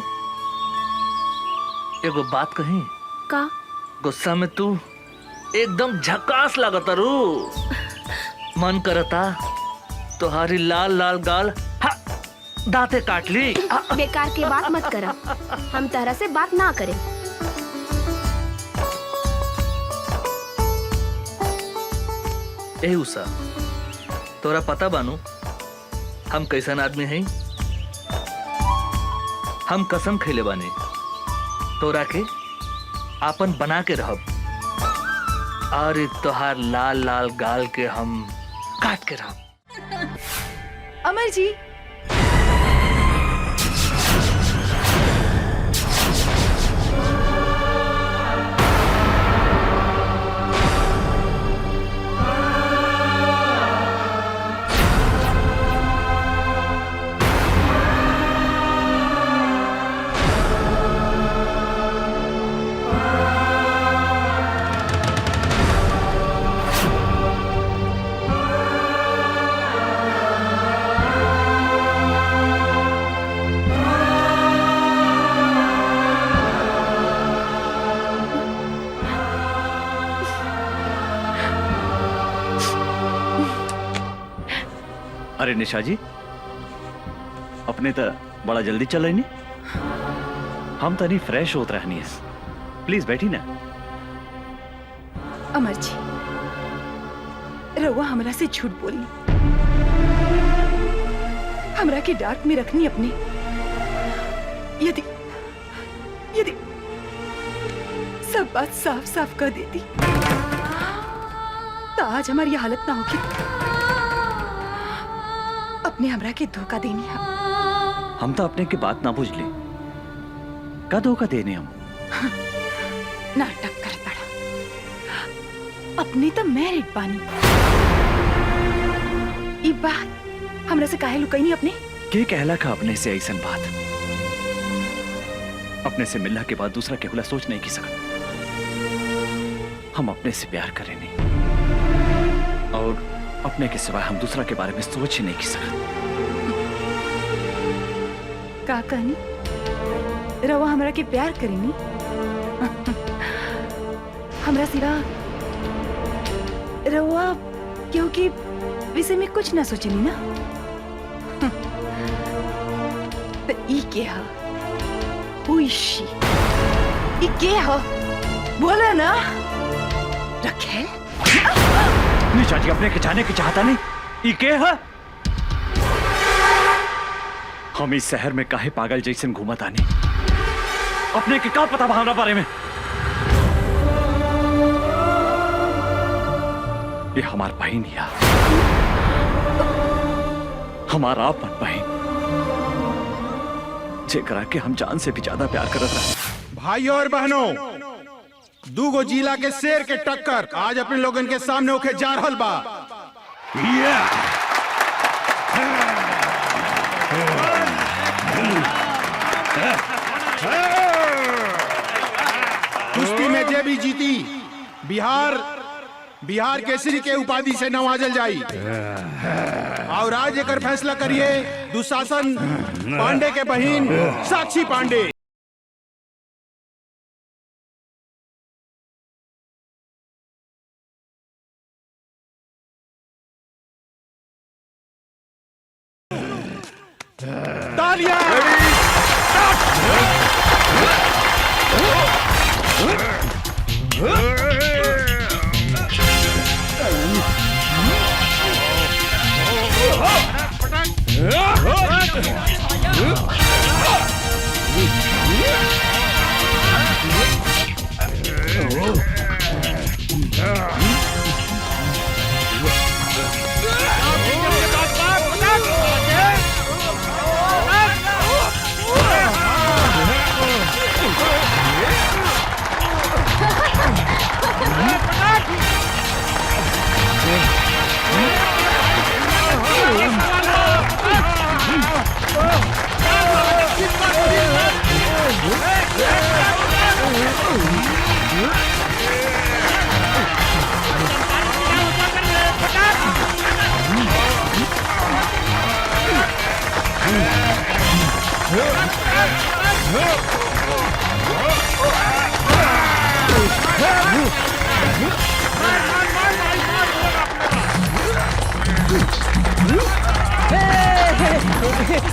एगो बात कही। का? गुस्सा में तू एकदम झकास लागता रू। मन करता तुम्हारी लाल लाल गाल दांते काट ली। बेकार की बात मत करा, हम तरह से बात ना करें। ए उषा, तोरा पता बानू हम कैसन आदमी हैं? हम कसम खैले बानी तोरा के आपन बना के रहब, और तोहार लाल लाल गाल के हम काट के रहब। अमर जी, अरे निशा जी, अपने तो बड़ा जल्दी चल रही नहीं, हम तो नहीं फ्रेश होत रहनी है। प्लीज बैठी ना। अमर जी, रउआ हमरा से झूठ बोली, हमरा के डांट में रखनी अपने। यदि यदि सब बात साफ साफ कर देती तो आज हमारी ये हालत ना होगी। अपने हमरा के धोखा देनी है। हम तो अपने की बात ना बुझ ली, का धोखा देने हम? नाटक कर पड़ा। अपने तो मैरिड बानी। ई बात हमरा से काहे लुकाई नहीं अपने? के कहला का अपने से ऐसा बात? अपने से मिलने के बाद दूसरा केहुला सोच नहीं की सकत। हम अपने से प्यार करें नहीं, और अपने के सिवाय हम दूसरा के बारे में सोच ही नहीं की सकत। का कहनी? रवा हमरा के प्यार करेनी? हमरा सिवा रवा क्योंकि विषय में कुछ ना सोचनी ना। तो ई के हा? Who is she? ई के हा? बोला ना। रखेल? निशा जी, अपने के जाने की चाहता नहीं। ई के है? हम इस शहर में काहे पागल जैसे घूमत आने? अपने के का पता हमारा बारे में? ये हमार बहन है, हमारा अपन बहन, जेकरा के हम जान से भी ज्यादा प्यार करत रहे। भाइयों और बहनों, दूगो जिला के शेर के टक्कर आज अपने लोगन के सामने होके जा रहल बा। कुश्ती में जे भी जीती बिहार केसरी के उपाधि से नवाजल जाई। और आज एकर फैसला करिए दुशासन पांडे के बहिन साक्षी पांडे। तालियां!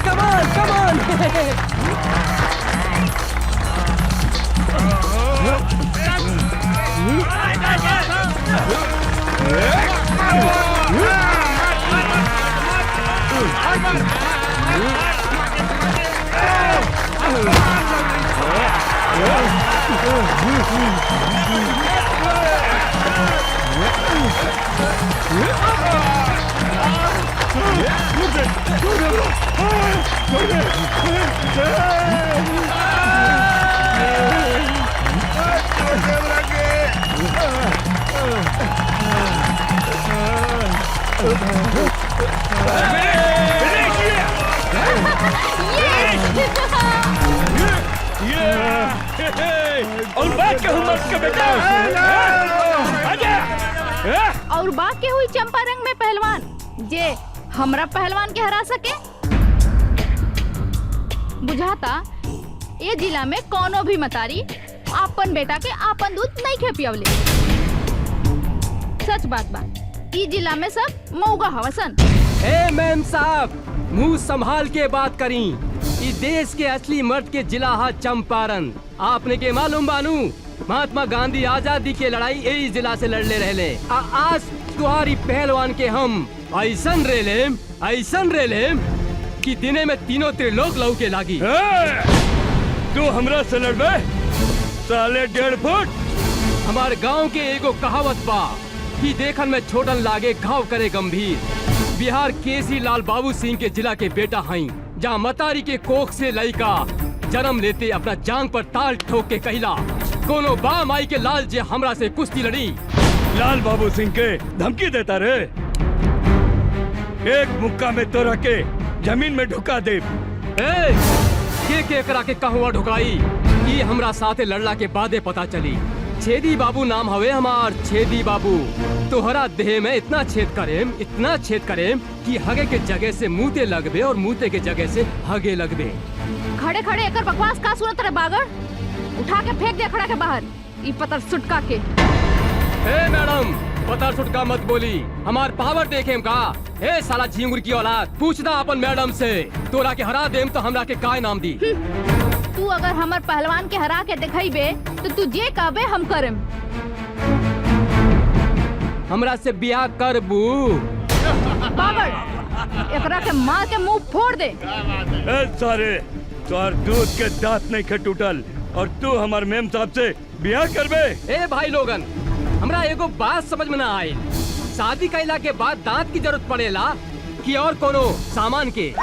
Come on, come on! और बात कहूँ मत का बेटा। और बात के हुई चंपारंग में पहलवान जे हमरा पहलवान के हरा सके। बुझाता ये जिला में कोनो भी मतारी आपन बेटा के आपन दूध नहीं खे पियवले। सच बात बा, ई जिला में सब मऊगा हवसन। ए मैम साहब, मुंह संभाल के बात करी। इस देश के असली मर्द के जिला हा चंपारण। आपने के मालूम बानू, महात्मा गांधी आजादी के लड़ाई यही जिला से लड़ले रहले। आज तुम्हारी पहलवान के हम ऐसन रेलेम कि दिने में तीनों त्रिलोक लौ के लागी। तू हमरा से लड़बे साले 1.5 फुट। हमारे गांव के एगो कहावत बा कि देखन में छोटन लागे घाव करे गंभीर। बिहार केसी लाल बाबू सिंह के जिला के बेटा हई, जहाँ मतारी के कोख से लड़का जन्म लेते अपना जांग पर ताल ठोक के कहला, कोनो बा माई के लाल जे हमरा से कुश्ती लड़ी। लाल बाबू सिंह के धमकी देता रे, एक मुक्का में तोरा के जमीन में ढुका दे। के करा के कहवा ढुकाई, ये हमरा साथे लड़ला के बादे पता चली। छेदी बाबू नाम हवे हमार, छेदी बाबू। तोहरा देह में इतना छेद करेम कि हगे के जगह से मुँहते लगबे और मुँहते के जगह से हगे लगबे। खड़े खड़े एकर बकवास का सुनत रे बागड़? उठा के फेंक दे खड़ा के बाहर, ई पतर सुटका के। ए मैडम, पतर सुटका मत बोली, हमार पावर देखेम का। ए साला झिंगुर की औलाद, पूछना अपन मैडम से। तोरा के हरा देम तो हमरा के काय नाम दी? तू अगर हमर पहलवान के हरा के दिखाईबे तो तू जे कहबे हम करम। हमरा से बियाह करबू? बागड़, एकरा के मार के मुंह फोड़ दे। ए सारे, तोहर दूध के दांत नहीं खे टूटल और तू हमार मेम साहब से बियाह करबे? ए भाई लोगन, हमरा एगो बात समझ में ना आई। शादी कैला के बाद दांत की जरूरत पड़ेला कि और कोनो सामान के?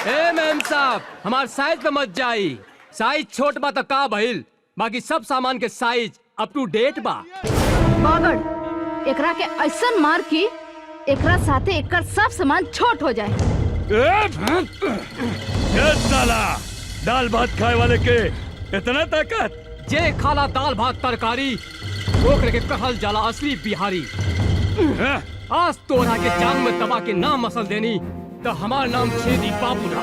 ए मैम साहब, हमार साइज पे मत जाई। साइज छोट बा तो का भइल, बाकी सब सामान के साइज अप टू डेट बा। बागड़, एकरा के ऐसन मार की एकरा साथे एकर सब सामान छोट हो जाए। ए साला, दाल भात खाए वाले के इतना ताकत? जे खाला दाल भात तरकारी ओकरे के कहल जाला असली बिहारी। आज तोरा के जांग में दबा के नाम मसल देनी तो हमार नाम छेदी बाबू ना।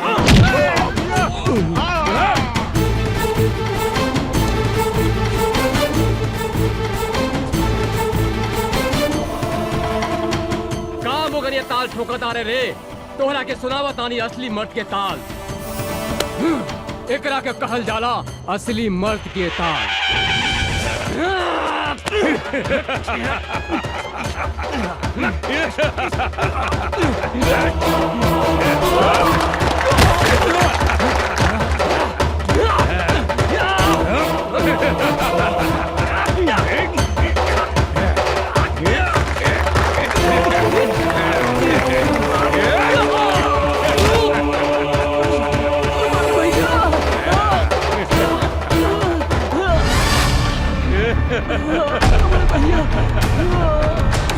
काम अगर ये ताल ठोकत आ रे, तोहरा के सुनावत आनी असली मर्द के ताल। एकरा के कहल जाला असली मर्द के ताल।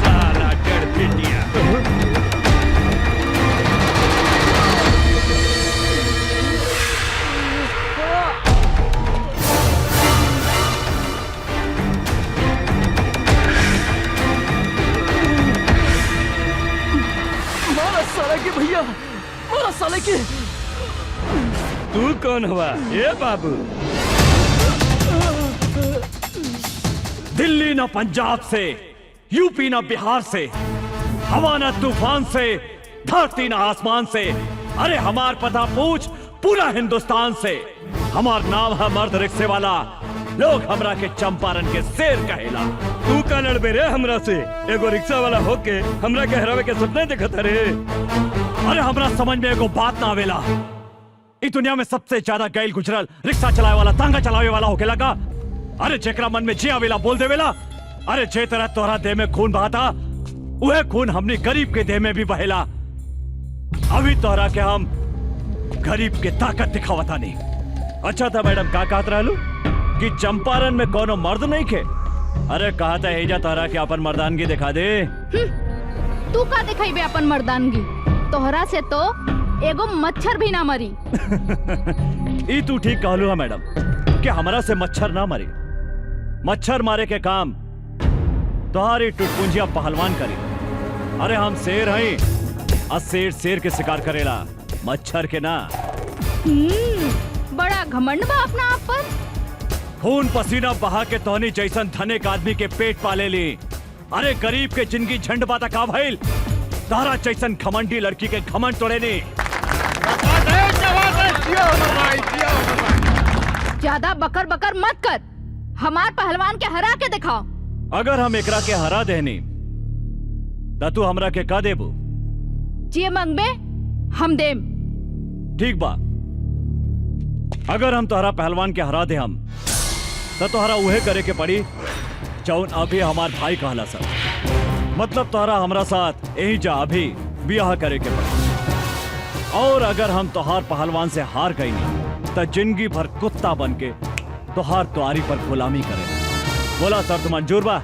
साला डेढ़ पिटिया। मारा साले के भैया, मारा साले के। तू कौन हुआ? ये बाबू, दिल्ली न पंजाब से, यूपी न बिहार से, हवा न तूफान से, धरती न आसमान से, अरे हमार पता पूछ पूरा हिंदुस्तान से। हमार नाम है मर्द रिक्शे वाला, लोग हमरा के चंपारण के शेर कहेला। तू का लड़बे रे हमरा से? एगो रिक्शा वाला होके हमरा के हरावे के सपने देखत रे? अरे हमरा समझ में एगो बात ना आवेला, इस दुनिया में सबसे ज्यादा गैल गुजरल रिक्शा चलावे वाला, तांगा चलावे वाला होके लगा। अरे जेकरा मन में जे आवेला बोल देवेला। अरे जे तरह तोहरा देह में खून बहाता, वह खून हमनी गरीब के देह में भी बहेला। अभी तोहरा के हम गरीब के ताकत दिखावता नहीं। अच्छा था मैडम, का कहत रहलू कि चंपारण में कोनो मर्द नहीं खे? अरे कहा था हेजा तोहरा के अपन मर्दानगी दिखा दे। तू का दिखाईबे अपन मर्दानगी? तोहरा से तो एगो मच्छर भी ना मरी। ई तू ठीक कहलू है मैडम कि हमरा से मच्छर ना मरी। मच्छर मारे के काम तुम्हारी टुटपुंजिया पहलवान करी। अरे हम शेर हैं और शेर शेर के शिकार करेला, मच्छर के ना। बड़ा घमंड बा अपना आप पर। खून पसीना बहा के तोहनी जैसन धनिक आदमी के पेट पाले ली। अरे गरीब के जिंदगी झंड बाता का भइल, तारा जैसन घमंडी लड़की के घमंड तोड़े नहीं। ज्यादा बकर बकर मत कर, हमार पहलवान के हरा के दिखाओ। अगर हम एकरा के हरा देनी त तू हमरा के का देबू? जे मंगबे हम देम। ठीक बा, अगर हम तोहरा पहलवान के हरा दे हम तो तोहरा उहे करे के पड़ी जौन अभी हमार भाई कहला सर। मतलब तोहरा हमरा साथ यही जा अभी ब्याह करे के पड़ी। और अगर हम तोहार पहलवान से हार गई तो जिंदगी भर कुत्ता बन के तोहार तुआरी पर गुलामी करे। बोला शर्त मंजूर बा?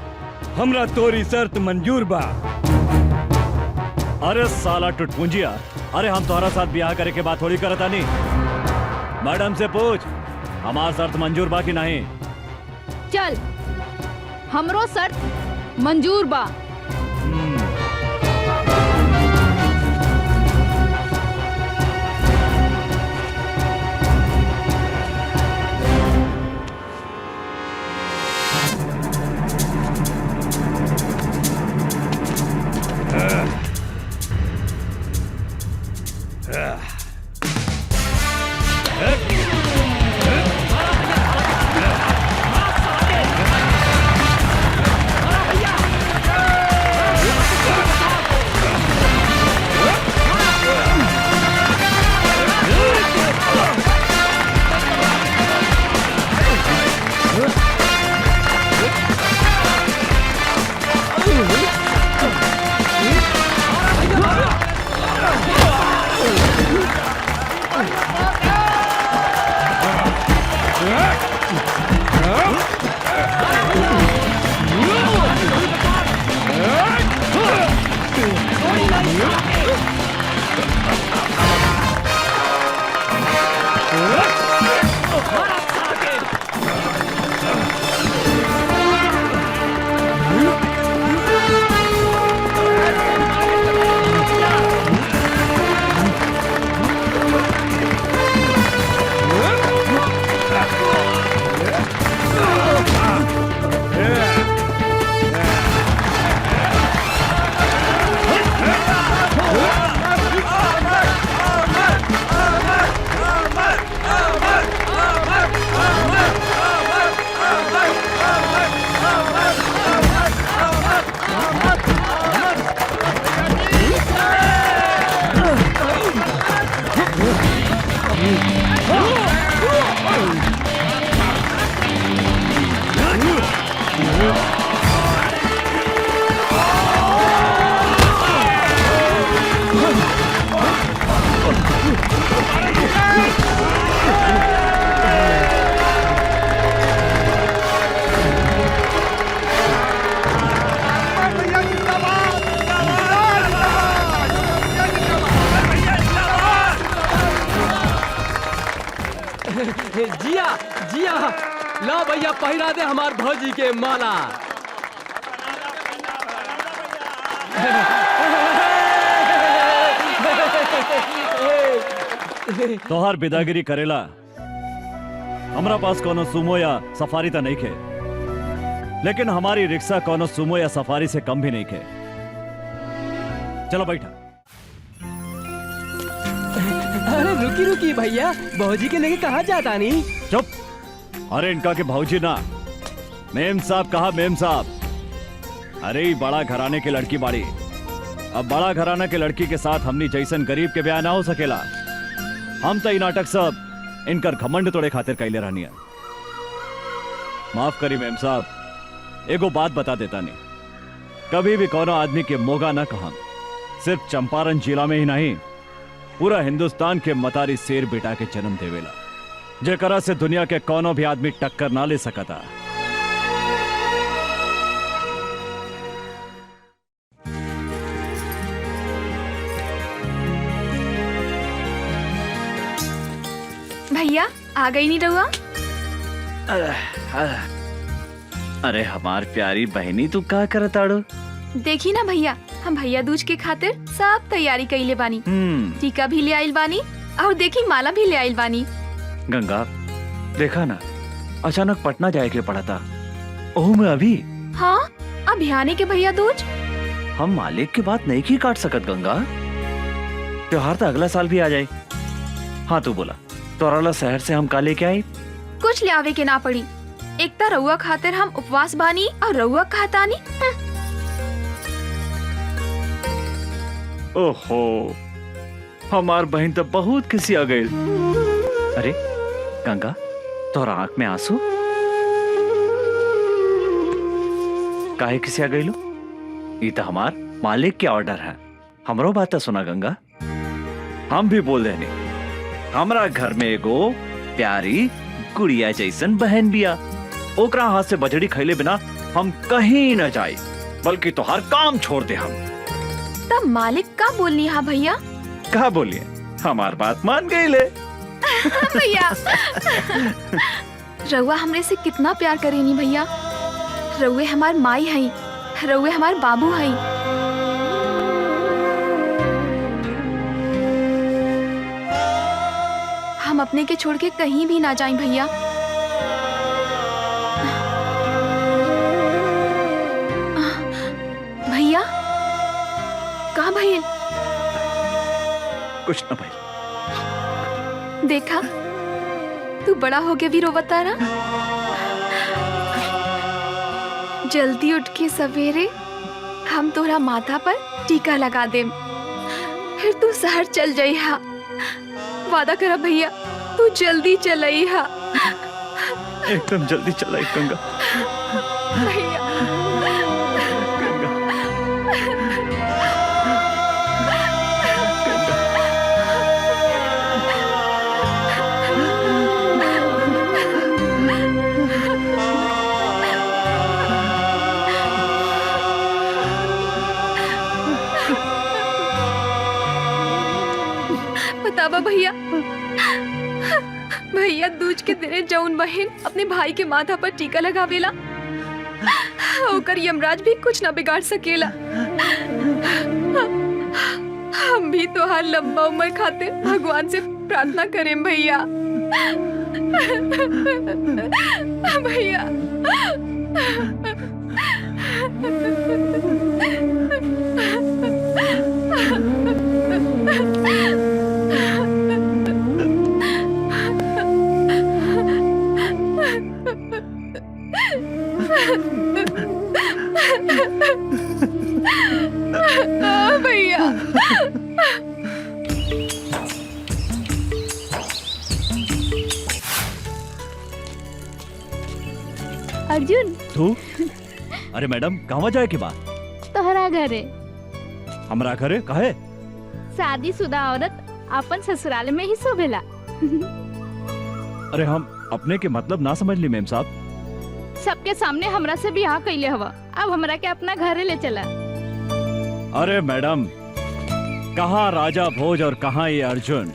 हमरा तोरी शर्त मंजूर बा। अरे साला टुटपुंजिया, अरे हम तोहरा साथ ब्याह करे के बात थोड़ी करता नहीं। मैडम से पूछ हमार शर्त मंजूर बा कि नहीं। चल, हमरो शर्त मंजूर बा। जिया जिया, ला भैया पहिरा दे हमार भौजी के माला। तोहार बिदागिरी करेला हमरा पास कोनो सुमो या सफारी तो नहीं खे, लेकिन हमारी रिक्शा कोनो सुमो या सफारी से कम भी नहीं खे। चलो बैठा। अरे रुकी रुकी भैया, भौजी के लेके कहाँ जाता नहीं? चुप, अरे इनका के भौजी ना, मेम साहब कहा मेम साहब। अरे ई बड़ा घराने के लड़की बाड़ी, अब बड़ा घराना के लड़की के साथ हमनी जैसन गरीब के ब्याह ना हो सकेला। हम तो ई नाटक सब इनकर घमंड तोड़े खातिर कैले रहनी है। माफ करी मेम साहब, एगो बात बता देता नहीं, कभी भी कोनो आदमी के मोगा ना कहम। सिर्फ चंपारण जिला में ही नहीं, पूरा हिंदुस्तान के मतारी शेर बेटा के जन्म देवेला, जेकरा से दुनिया के कोनो भी आदमी टक्कर ना ले सकता। भैया आ गई नहीं रहुआ? अरे हमार प्यारी बहनी, तू का करताड़ो? देखी ना भैया, हम भैया दूज के खातिर सब तैयारी कइले बानी। टीका भी ले आइल बानी और देखी माला भी ले आइल बानी। गंगा, देखा ना, अचानक पटना जाए के पड़ा था। ओह में अभी। हाँ, अब बिहाने के भैया दूज। हम मालिक की बात नहीं की काट सकत गंगा। त्योहार तो अगला साल भी आ जाए। हाँ तू बोला तोराला शहर से हम का लेके आई। कुछ ले आवे के ना पड़ी। एक ता रउआ खातिर हम उपवास बानी और रउआ खातानी। ओहो हमार बहन तो बहुत किसी आ गई। अरे गंगा तोरा आंख में आंसू काहे किसी आ गई लो? ये तो हमार मालिक के ऑर्डर है। हमरो बात सुना गंगा। हम भी बोल देने हमरा घर में एगो प्यारी गुड़िया जैसन बहन बिया। ओकरा हाथ से बजड़ी खैले बिना हम कहीं न जाए, बल्कि तो हर काम छोड़ दे हम। तब मालिक का बोलनी हा भैया? कहा बोलिए हमार बात मान गई ले। भैया रउआ हमरे से कितना प्यार करेनी भैया। रउए हमार माई हई, रउए हमार बाबू हई। हम अपने के छोड़ के कहीं भी ना जाएं भैया। भैया कहाँ भैया? कुछ ना भाई। देखा तू बड़ा हो गया भी रोवता ना। जल्दी उठ के सवेरे हम तोरा माथा पर टीका लगा देम, फिर तू शहर चल जाई हा। वादा करा भैया तू जल्दी चलई हा। एकदम जल्दी चलाई गंगा। भैया बतावा भैया। भैया दूज के दिने जौन बहन अपने भाई के माथा पर टीका लगावेला ओकर यमराज भी कुछ ना बिगाड़ सकेला। हम भी तोहार लंबा उम्र खातिर भगवान से प्रार्थना करें भैया। भैया भैया अर्जुन तू अरे मैडम कहवा जाए की बात? तोहरा घरे हमरा घरे काहे? शादीशुदा औरत अपन ससुराल में ही शोभेला। अरे हम अपने के मतलब ना समझ ली मेम साहब। सबके सामने हमरा से बियाह कैले हवा, अब हमरा के अपना घरे ले चला। अरे मैडम कहाँ राजा भोज और कहाँ ये अर्जुन।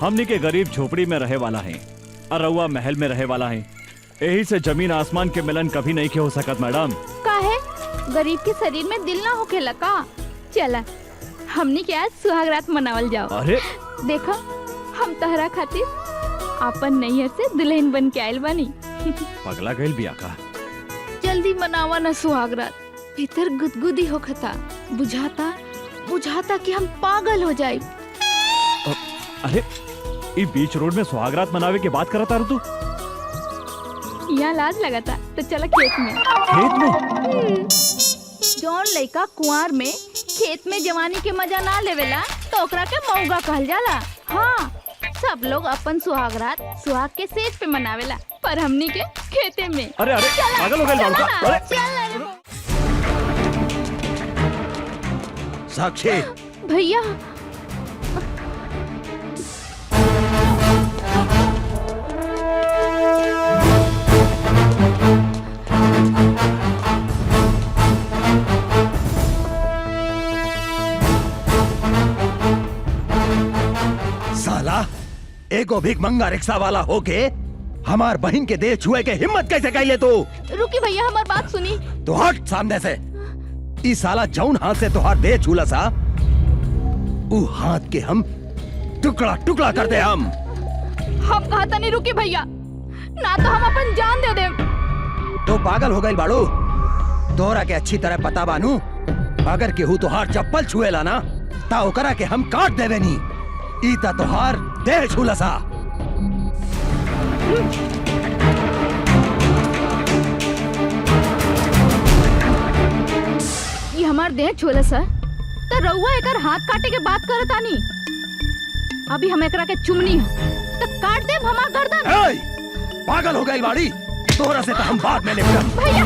हमनी के गरीब झोपड़ी में रहे वाला है और रउआ महल में रहे वाला है। यही से जमीन आसमान के मिलन कभी नहीं के हो सकत मैडम। काहे? गरीब के शरीर में दिल ना होखेला का? चला हमनी के आज सुहागरात मनावल जाओ। अरे देखा हम तहरा खातिर अपन नैहर से दुल्हन बन के आयल बानी। पगला गइल बिया का? जल्दी मनावा ना सुहागरात। भीतर गुदगुदी होखता, बुझाता कि हम पागल हो जाए। अरे ये बीच रोड में सुहागरात मनावे के बात करता तू? यहाँ लाज लगाता तो चला खेत में। खेत में? जौन लड़का कुंवार में खेत में जवानी के मजा ना लेवेला तो ओकरा के मौगा कहल जाला। हाँ सब लोग अपन सुहागरात सुहाग के सेज पे मनावेला, पर हमनी के खेते में। अरे अरे पागल हो गए लड़का। अरे साक्षी भैया साला एगो भीख मंगा रिक्शा वाला होके हमार बहन के देह छुए के हिम्मत कैसे कैले तू? रुकी भैया हमार बात सुनी। तो हट सामने से। ई साला जौन हाथ से तुहार देह छूला सा ऊ हाथ के हम टुकड़ा टुकड़ा कर दे। हम कहता नहीं रुकी भैया, ना तो हम अपन जान दे दे। तो पागल हो गई बाड़ू। तोरा के अच्छी तरह पता बानू, अगर केहू तोहार चप्पल छुएला ना ता ओकरा के हम काट देवे नी। ईता तोहार देह छुलसा। ये हमार देह छोले सर तो रउआ एकर हाथ काटे के बात करत आनी। अभी हम एकरा के चुमनी तो काट देब हमार गर्दन। पागल हो गई बाड़ी, तोरा से तो हम बाद में निपटब। भैया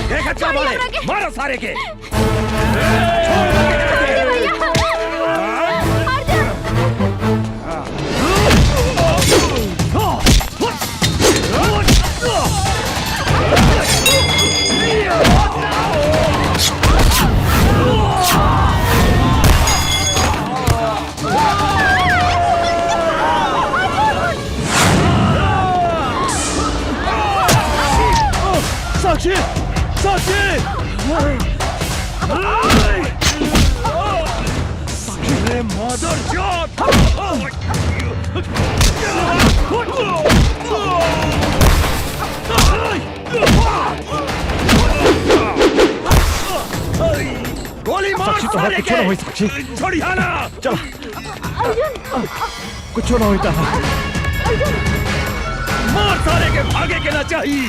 देख अच्छा बोले, मारो सारे के। साक्षी, साक्षी, रे मदर चोद! गोली मार साक्षी तो कुछ ना हुई। साक्षी छोड़िया ना। चल, कुछ ना होता है। मार सारे के, भागे के ना चाहिए।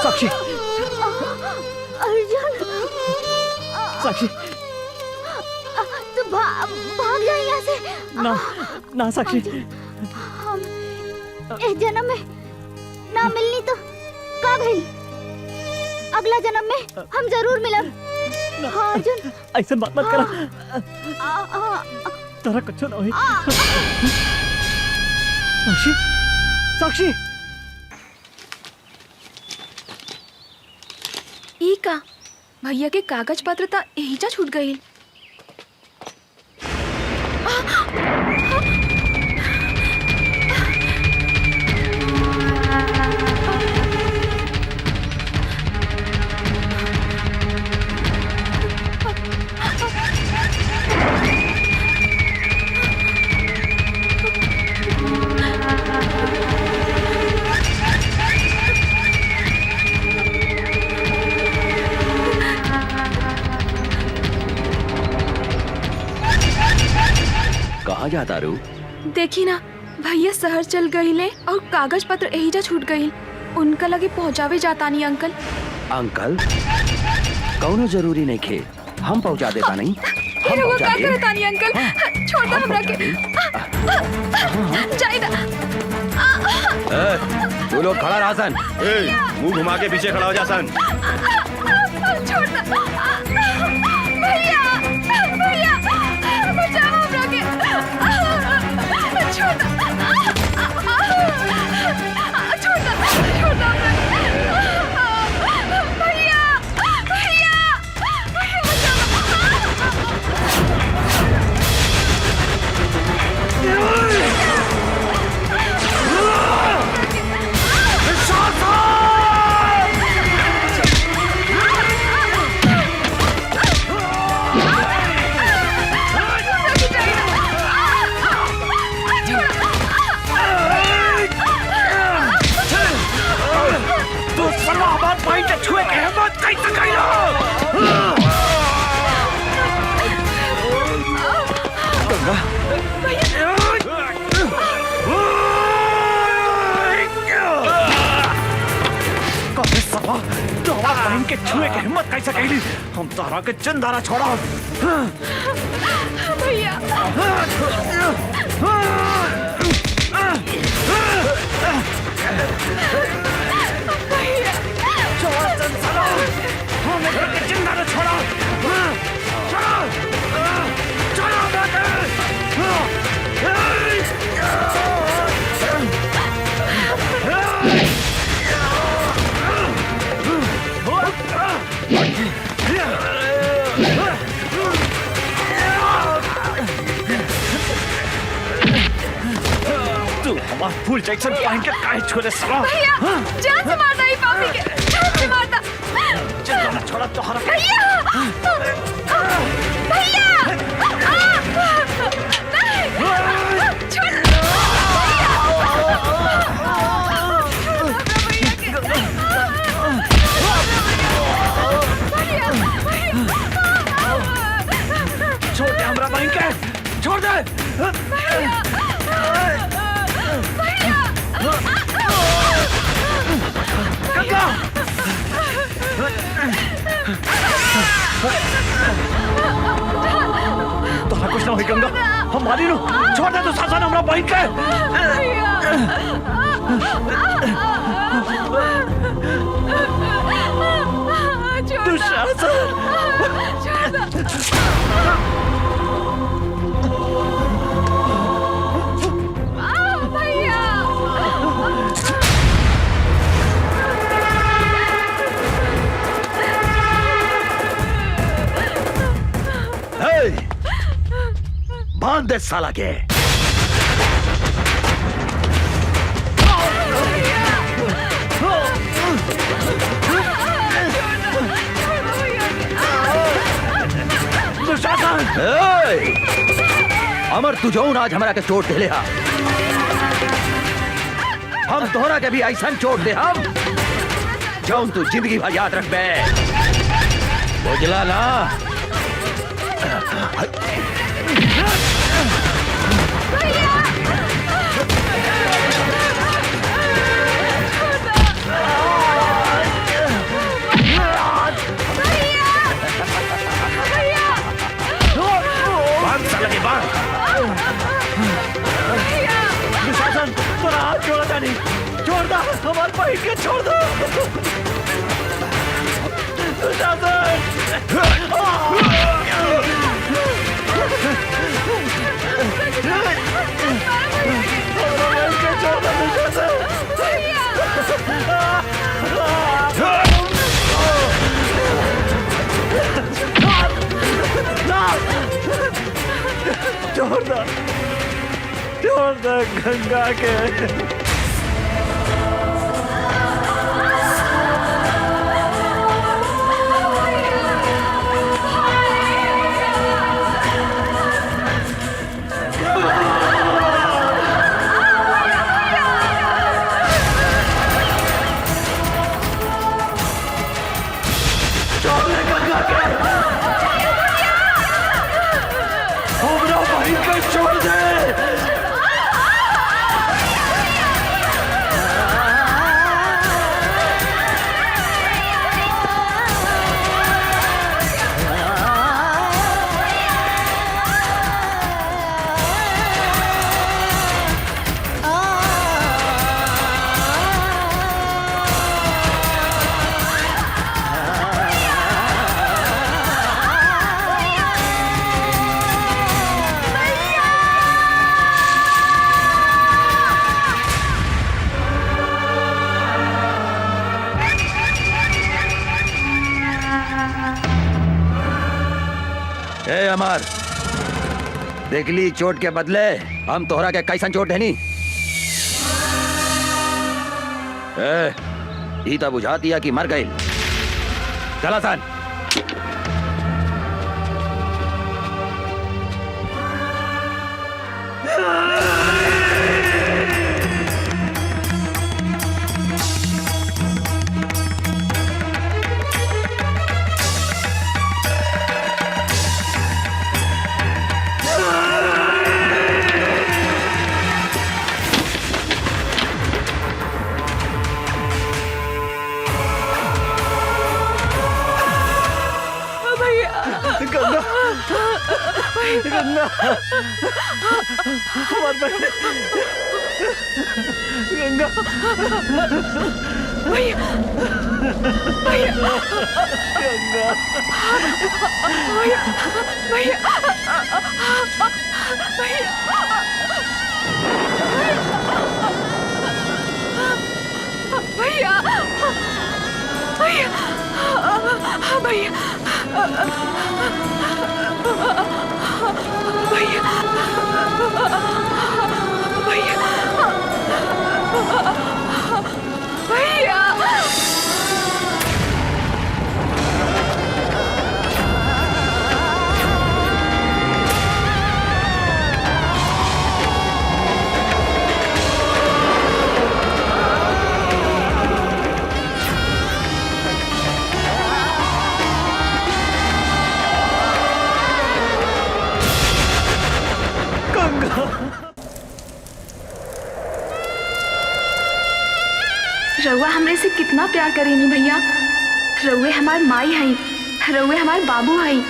साक्षी, साक्षी, तू भाग जा यहाँ से। ना ना साक्षी, हम इस जन्म में ना मिलनी तो का भइल, अगला जन्म में हम जरूर मिलब। हाँ अर्जुन, ऐसे बात मत करा। तारा कुछ ना हुई। साक्षी, साक्षी, ई का भैया के कागज पत्र ता एहिजा छूट गई। कहाँ जाता रू? देखी ना भैया शहर चल गईले और कागज पत्र एहिजा छूट गई। उनका लगे पहुँचावे जातानी अंकल। अंकल कौनो जरूरी नहीं खे, हम पहुँचा देता नहीं। फिर वो का करतानी अंकल, छोड़ दो हमरा के। जाइदा। तू लोग खड़ा रहा सन। मुंह घुमा के पीछे खड़ा हो जा सन। छोड़ दो। भैया, भैया, बचाओ हमरा के। छोड़ दो। छोड़ दो, छोड़ दो हमरा के। भैया, भैया, भैया बचाओ। के छुए के हिम्मत कैसे कैली? हम तोहरा के जिंदा छोड़ा। भैया तू हमार फुल जैक्सन पहन के काहे छोड़े साला? भैया जान से मारता ही पापी के, जान से मारता। जिंदा छोड़ा तोहरा के। भैया भैया नहीं छोड़ छोड़ दे हमरा बहन के, छोड़ दे। गंगा तोहरा कुछ ना हुई गंगा, हम मारी लो। छोड़ दे दुशासन हमरा बहन के। बांध दे साला के। अमर तू जौन आज हमारा के चोट दे ले हा। हम तोहरा के भी ऐसा चोट दे हम जौन तू जिंदगी भर याद रख बे। बुझला ना? दुशासन तोरा हाथ छोड़ा जानी, छोड़ दो हमारे भाई के, छोड़ दो छोड़ दो गंगा के। छोड़ दे। ए अमर, देखली चोट के बदले हम तोहरा के कैसन चोट देनी? ई तो बुझाती है कि मर गई। चला सन। गंगा गंगा हमार बहन गंगा भैया भैया गंगा भैया भैया भैया भैया भैया भैया भैया भैया रउआ हमरे से कितना प्यार करेनी भैया। रउए हमार माई हई, रउए हमार बाबू हई।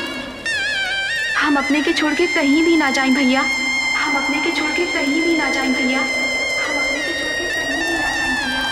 हम अपने के छोड़ के कहीं भी ना जाएं भैया। हम अपने के छोड़ के कहीं भी ना जाएं भैया। हम अपने के छोड़ के कहीं भी ना जाएं भैया।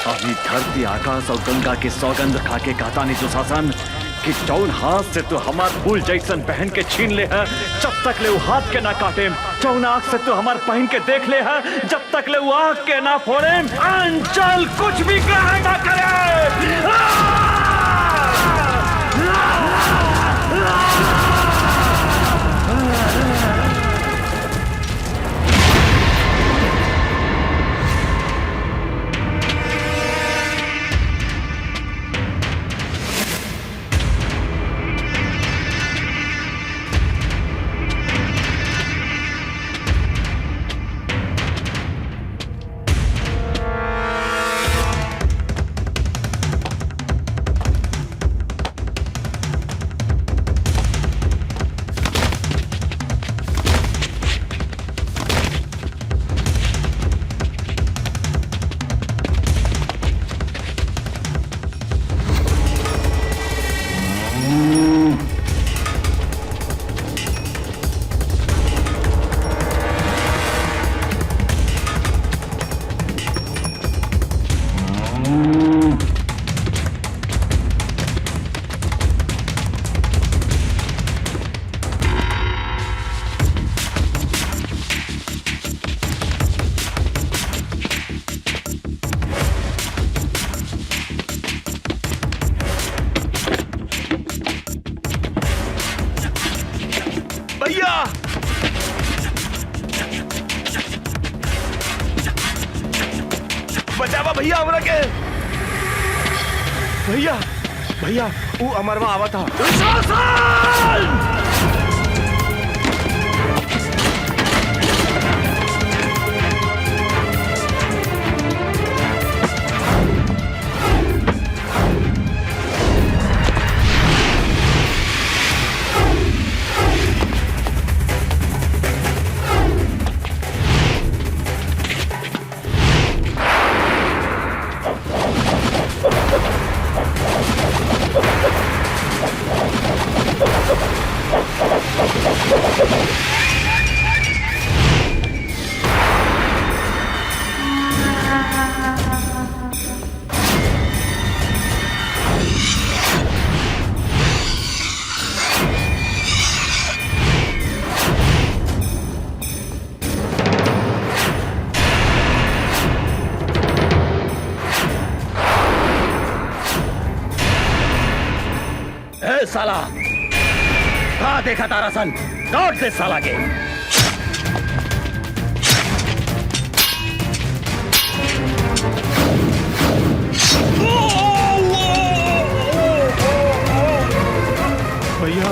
अभी धरती आकाश और गंगा के सौगंध खा के कहता नहीं दुशासन कि जौन हाथ से तू हमार फूल जैसन पहन के छीन ले है जब तक ले वो हाथ के ना काटे, जौन आँख से तू हमार पहन के देख ले है जब तक ले वो आँख के ना फोड़े, अंचल कुछ भी ग्रहण ना करे। बचावा भैया हमरा के। भैया भैया वो अमरवा आवा था। साला कहाँ देखा तारा सन, दौड़ से साला के। भैया।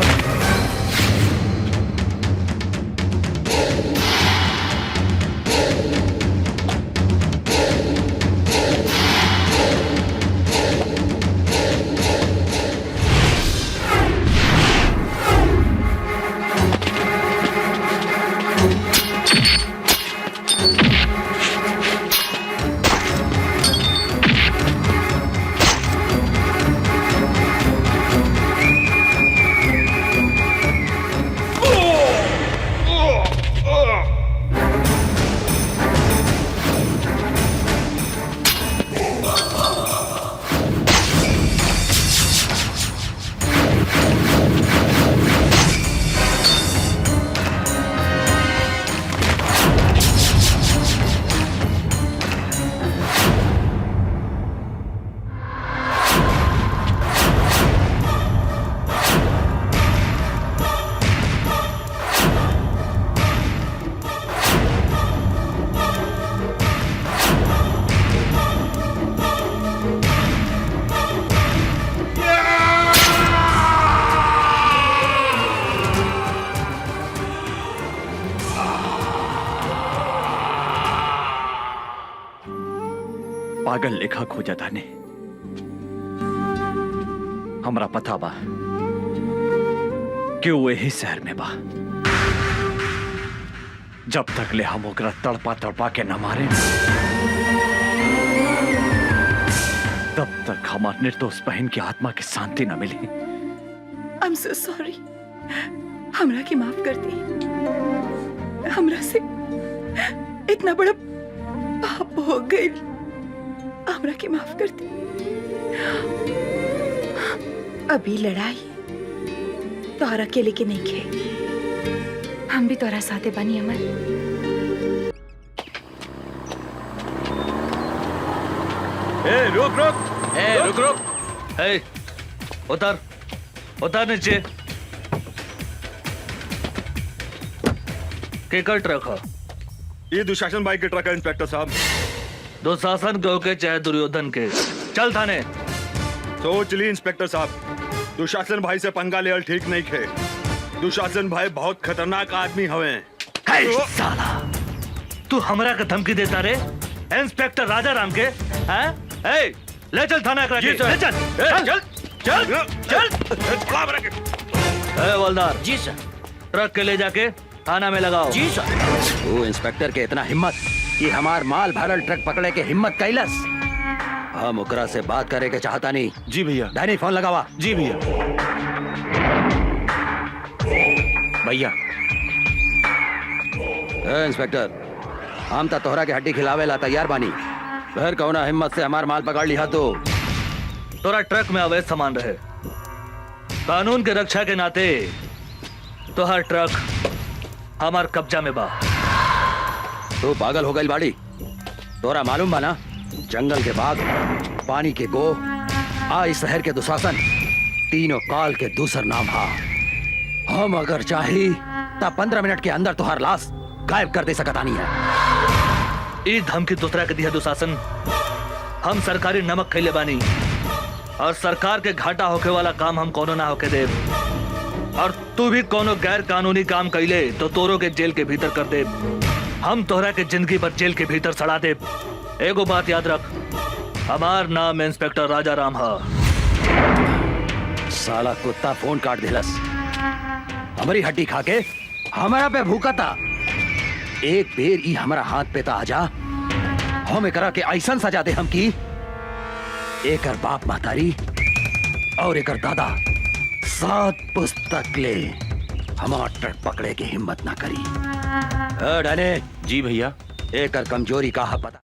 पागल लेखा खोजा थाने हमरा पता बा कि वो यही शहर में बा। जब तक ले हम ओकरा तड़पा तड़पा के न मारे तब तक हमार निर्दोष बहन की आत्मा की शांति न मिली। I am so sorry. हमरा की माफ कर दी। हमरा से इतना बड़ा पाप हो गई। हमरा की माफ कर दी। अभी लड़ाई तोहरा अकेले के नहीं खे, हम भी तोहरा साथे बनी अमर। रुक रुक रुक। उतर उतर नीचे। केकर ट्रक है? ये दुशासन भाई के ट्रक है इंस्पेक्टर साहब। दुशासन के होके चाहे दुर्योधन के, चल थाने। सोच ली इंस्पेक्टर साहब, दुशासन भाई से पंगा लेवल ठीक नहीं खे। दुशासन भाई बहुत खतरनाक आदमी हवे। साला तू हमरा के धमकी देता रे इंस्पेक्टर राजा राम के? हैं? ए, ले चल थाना करा के। ले चल चल चल चल। ए हवलदार जी सर। ट्रक के ले जाके थाना में लगाओ। जी सर। वो इंस्पेक्टर के इतना हिम्मत कि हमार माल भरल ट्रक पकड़े के हिम्मत कैलस। हम ओकरा से बात करे के चाहता नहीं। जी भैया। डैनी फोन लगावा। जी भैया। भैया इंस्पेक्टर, हम तो तोहरा के हड्डी खिलावे ला तैयार बानी। फिर कौना हिम्मत से हमार माल पकड़ लिया तो? तोरा ट्रक में अवैध सामान रहे, कानून के रक्षा के नाते तो हर ट्रक हमार कब्जा में बा। तू पागल हो गई बाड़ी? तोरा मालूम बा ना, जंगल के बाघ, पानी के गो, आ इस शहर के दुशासन, तीनों काल के दूसर नाम हा। हम अगर चाही तब 15 मिनट के अंदर तुहार लाश गायब कर दे सकता नहीं है। ई धमकी दूसरा के दिया दुशासन। हम सरकारी नमक खैले बानी और सरकार के घाटा होके वाला काम हम कोनो ना होके दे। और तू भी कोनो गैर कानूनी काम कैले तो तोरो के जेल के भीतर कर दे। हम तोहरा के जिंदगी भर जेल के भीतर सड़ा दे। एगो बात याद रख, हमार नाम इंस्पेक्टर राजा राम हा। साला कुत्ता फोन काट दिलस। हमारी हड्डी खा के हमारा पे भूखा था। एक बेर ई हमारा हाथ पे ता आजा, हम एकरा के ऐसन सजा दे हम की एकर बाप महतारी और एकर दादा 7 पुस्तक ले हमार ट्रक पकड़े के हिम्मत ना करी। डने। जी भैया। एकर कमजोरी का है पता?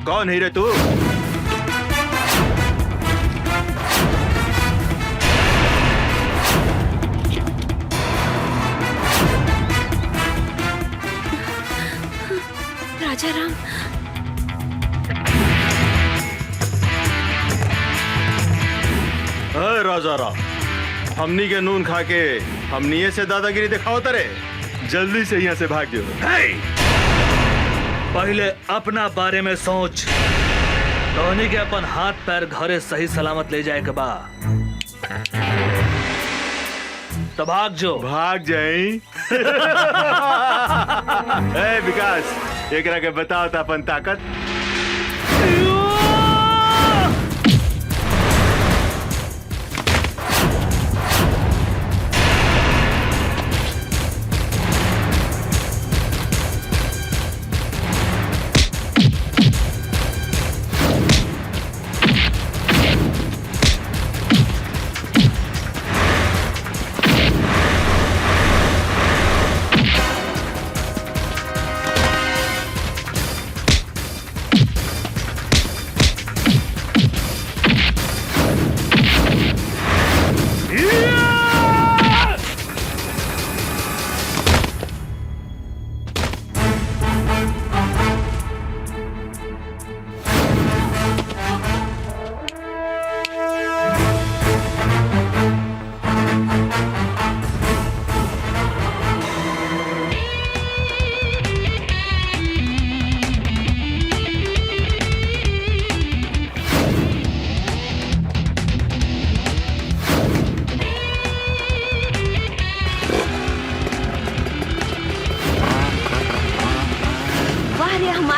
कौन है रे तू? राजा राम। राजा राम, हमनी के नून खा के हमनी से दादागिरी दिखाओ तरे। जल्दी से यहाँ से भाग जाओ। पहले अपना बारे में सोच। धोनी के अपन हाथ पैर घरे सही सलामत ले जाए के बा तो भाग जो। भाग जाई। ए विकास, एकरा के बताओ था अपन ताकत।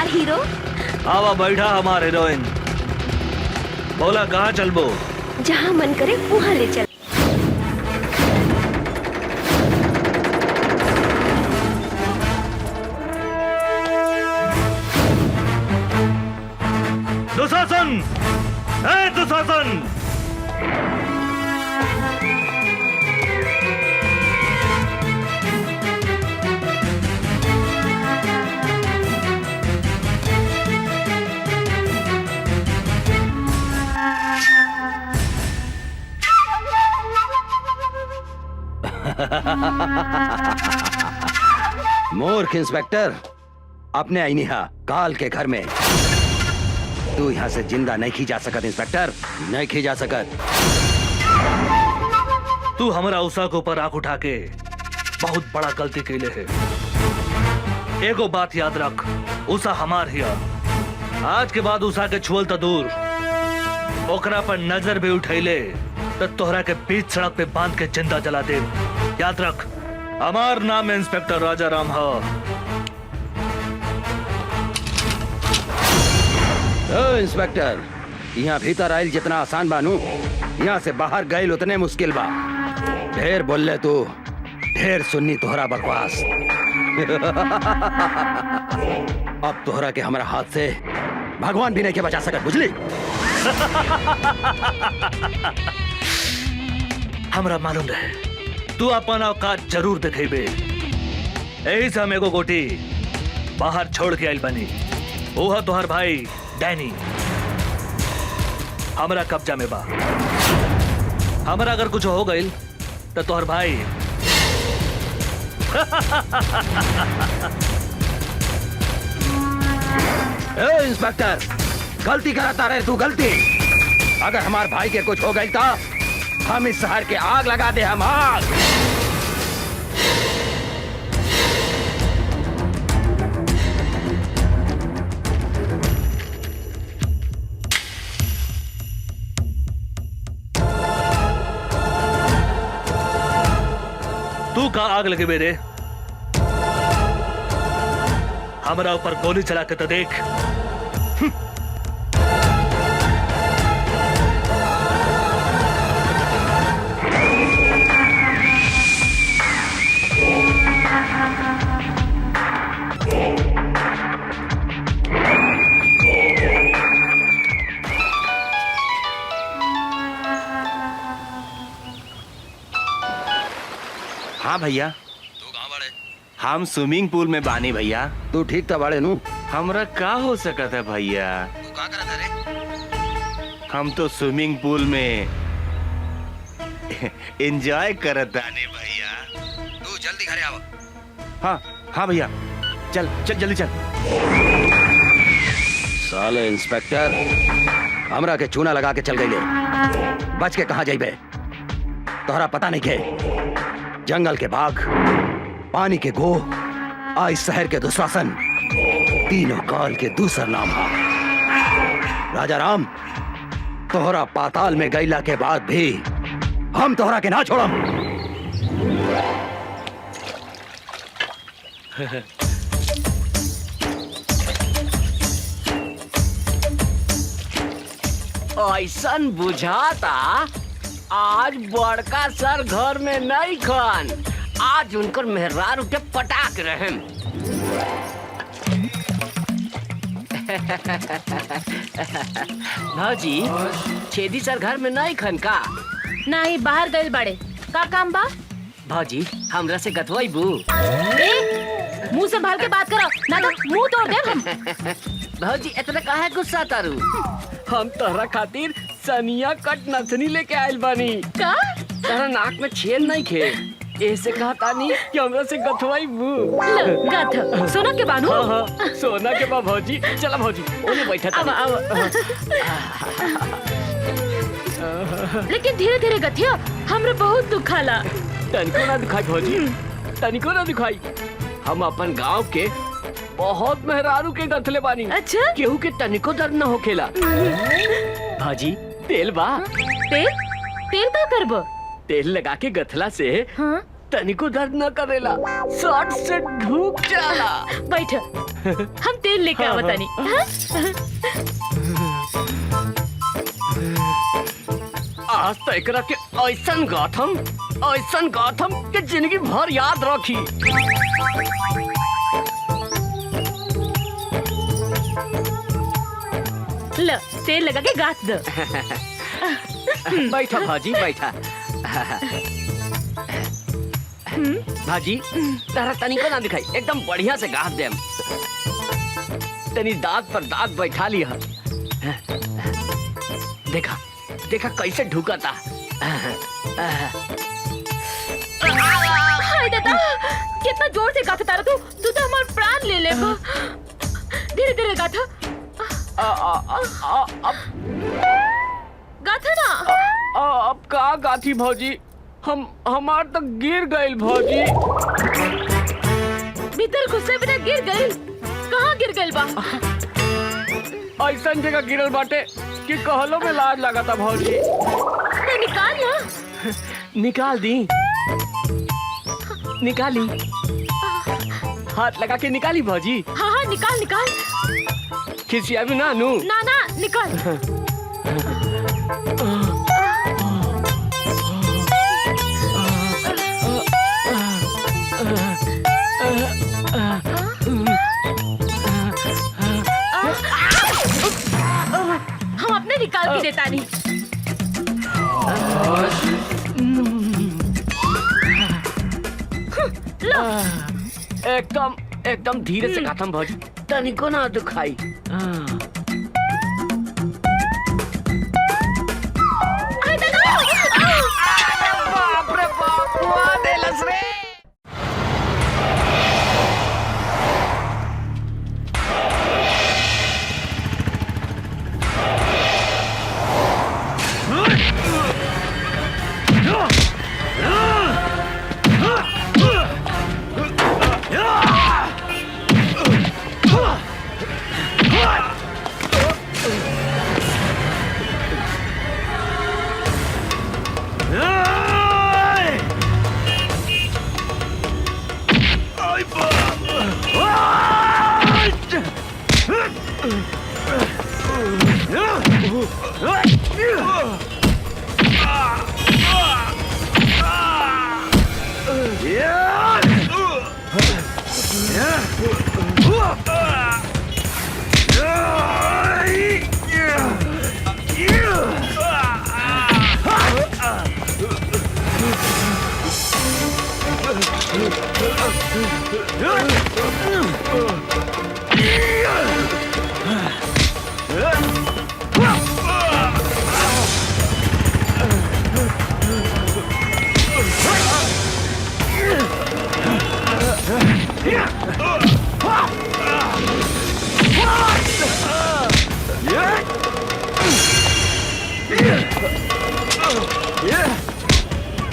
हीरो। आवा बैठा हमारे हीरोइन। बोला कहाँ चलबो? जहाँ मन करे वहाँ ले चल। दुशासन, दुशासन, मूर्ख इंस्पेक्टर, अपने आईनिहा काल के घर में तू यहाँ से जिंदा नहीं खी जा सकत। इंस्पेक्टर, नहीं खी जा सकत। तू हमारा उषा के ऊपर आंख उठा के बहुत बड़ा गलती कैले है। एगो बात याद रख, उषा हमार हिया। आज के बाद उषा के छुअल तो दूर, ओकरा पर नजर भी उठैले तो तोहरा के बीच सड़क पे बांध के जिंदा जला दे। याद रख, हमार नाम इंस्पेक्टर राजा राम है। इंस्पेक्टर, यहाँ भीतर आयल जितना आसान बानू, यहाँ से बाहर गए उतने मुश्किल बा। ढेर बोल तू, ढेर सुन्नी तोहरा बकवास। अब तोहरा के हमारा हाथ से भगवान भी नहीं के बचा सकत, बुझली? हमरा मालूम रहे तू अपन औकात जरूर दिखेबे। यही से हम एगो गोटी बाहर छोड़ के आइल बनी। ओह तोहर भाई डैनी हमरा कब्जा में बा। हमरा अगर कुछ हो गई तो तोहर भाई इंस्पेक्टर, गलती कराता रहे तू, गलती। अगर हमारे भाई के कुछ हो गई तो हम इस शहर के आग लगा दे। हम आग। तू का आग लगे मेरे? हमारा ऊपर गोली चला के तो देख। हाँ भैया, तू कहाँ बड़े? हम स्विमिंग पूल में बानी भैया। तू ठीक था बड़े नू? हमरा का हो सकता है भैया? तू का करत रे? हम तो स्विमिंग पूल में एंजॉय करत आने भैया। तू जल्दी घरे आवा। हाँ हाँ भैया, चल चल जल्दी चल। साले इंस्पेक्टर, हमरा के चूना लगा के चल गई ले। बच के कहाँ जाइबे? तोहरा पता नहीं के जंगल के बाघ, पानी के गो, आई शहर के दुशासन, तीनों काल के दूसर नाम है। राजा राम, तोहरा पाताल में गईला के बाद भी हम तोहरा के ना छोड़म। ऐसन बुझाता आज बड़का सर घर में नहीं खन, आज उनकर मेहरारू के पटाक रहे। भाजी, छेदी सर घर में नहीं खन का? नहीं, बाहर गए बड़े। का काम बा? भाजी, हमरा से गथवाई बू। मुंह संभाल के बात करो, ना तो मुंह तोड़ दे हम। भाजी, इतना काहे गुस्सा तारू? हम तोहरा खातिर सनिया कट नथनी लेके आइल बानी। का? तोहरा नाक में छेद नहीं खे, ऐसे कहता नहीं कि हमरा से गथवाई बू। गथ सोना के बानू? हाँ हाँ, सोना के बा भौजी। चला भौजी, ओने बैठा था। लेकिन धीरे धीरे गथिया, हमरे बहुत दुखाला। तनिको ना दुखाई भौजी, तनिको ना दुखाई। हम अपन गांव के बहुत मेहरारू के गथले बानी। अच्छा? केहू के तनिको दर्द न होखेला। भाजी, तेल बा? तेल? तेल का करबो? तेल लगा के गथला से हाँ? तनिको दर्द न करेला, सट से ढूक जाला। बैठ, हम तेल लेके हाँ, आवतानी। आज तो एकरा के ऐसन गाथम के जिंदगी भर याद रखी। ल, तेल लगा के गाथ दो। बैठा भाजी, बैठा। भाजी, तारा तनिको ना दिखाई, एकदम बढ़िया से गाथ देम। तनी दांत पर दांत बैठा लिया। देखा देखा कैसे ढुकता। हाय दादा, कितना जोर से गाथा तारा तू तो हमारा प्राण ले ले। धीरे धीरे गाथा। गाथा ना। अब का गाथी भौजी, हमार तो गिर गइल भौजी। भीतर घुसे बिना गिर गइल? कहाँ गिर गइल बा? ऐसा जगह गिरल बाटे कि कहलो में लाज लगाता भौजी। तो निकाल ना। निकाल दी, निकाली। हाथ लगा के निकाली भौजी। हाँ हाँ, निकाल निकाल। खिसिया भी ना नू। ना ना, निकाल। हम अपने निकाल के देता नहीं। एकदम धीरे से खत्म भौजी, तनिको ना दुखाई। बाप रे बाप, मुआ देलस रे।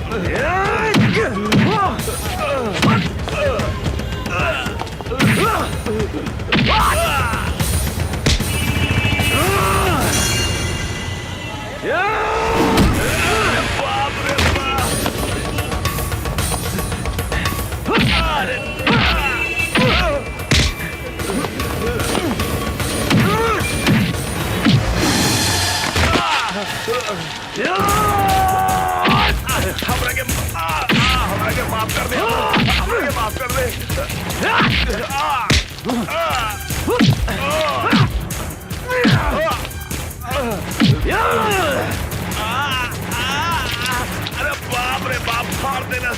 अरे बाप रे बाप, फाड़ देना।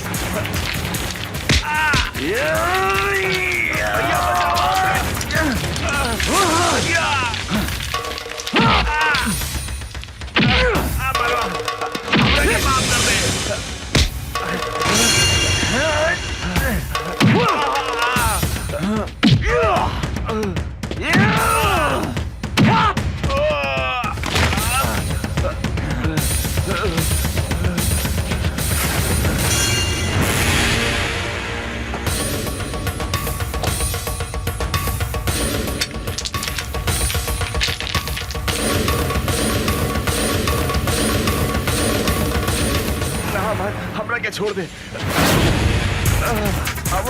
हमरा के छोड़ दे। अब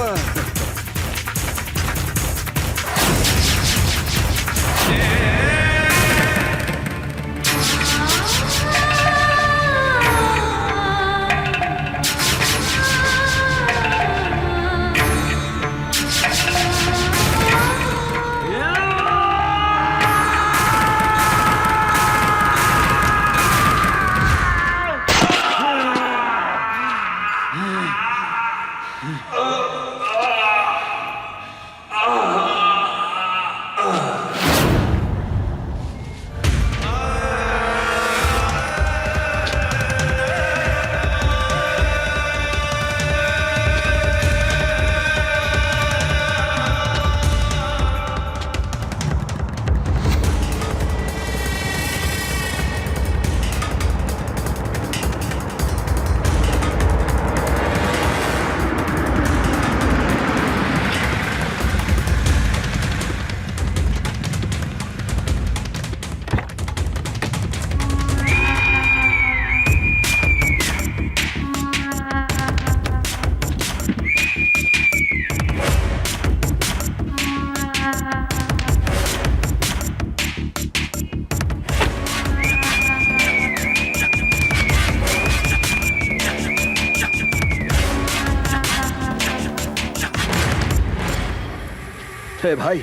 हे भाई,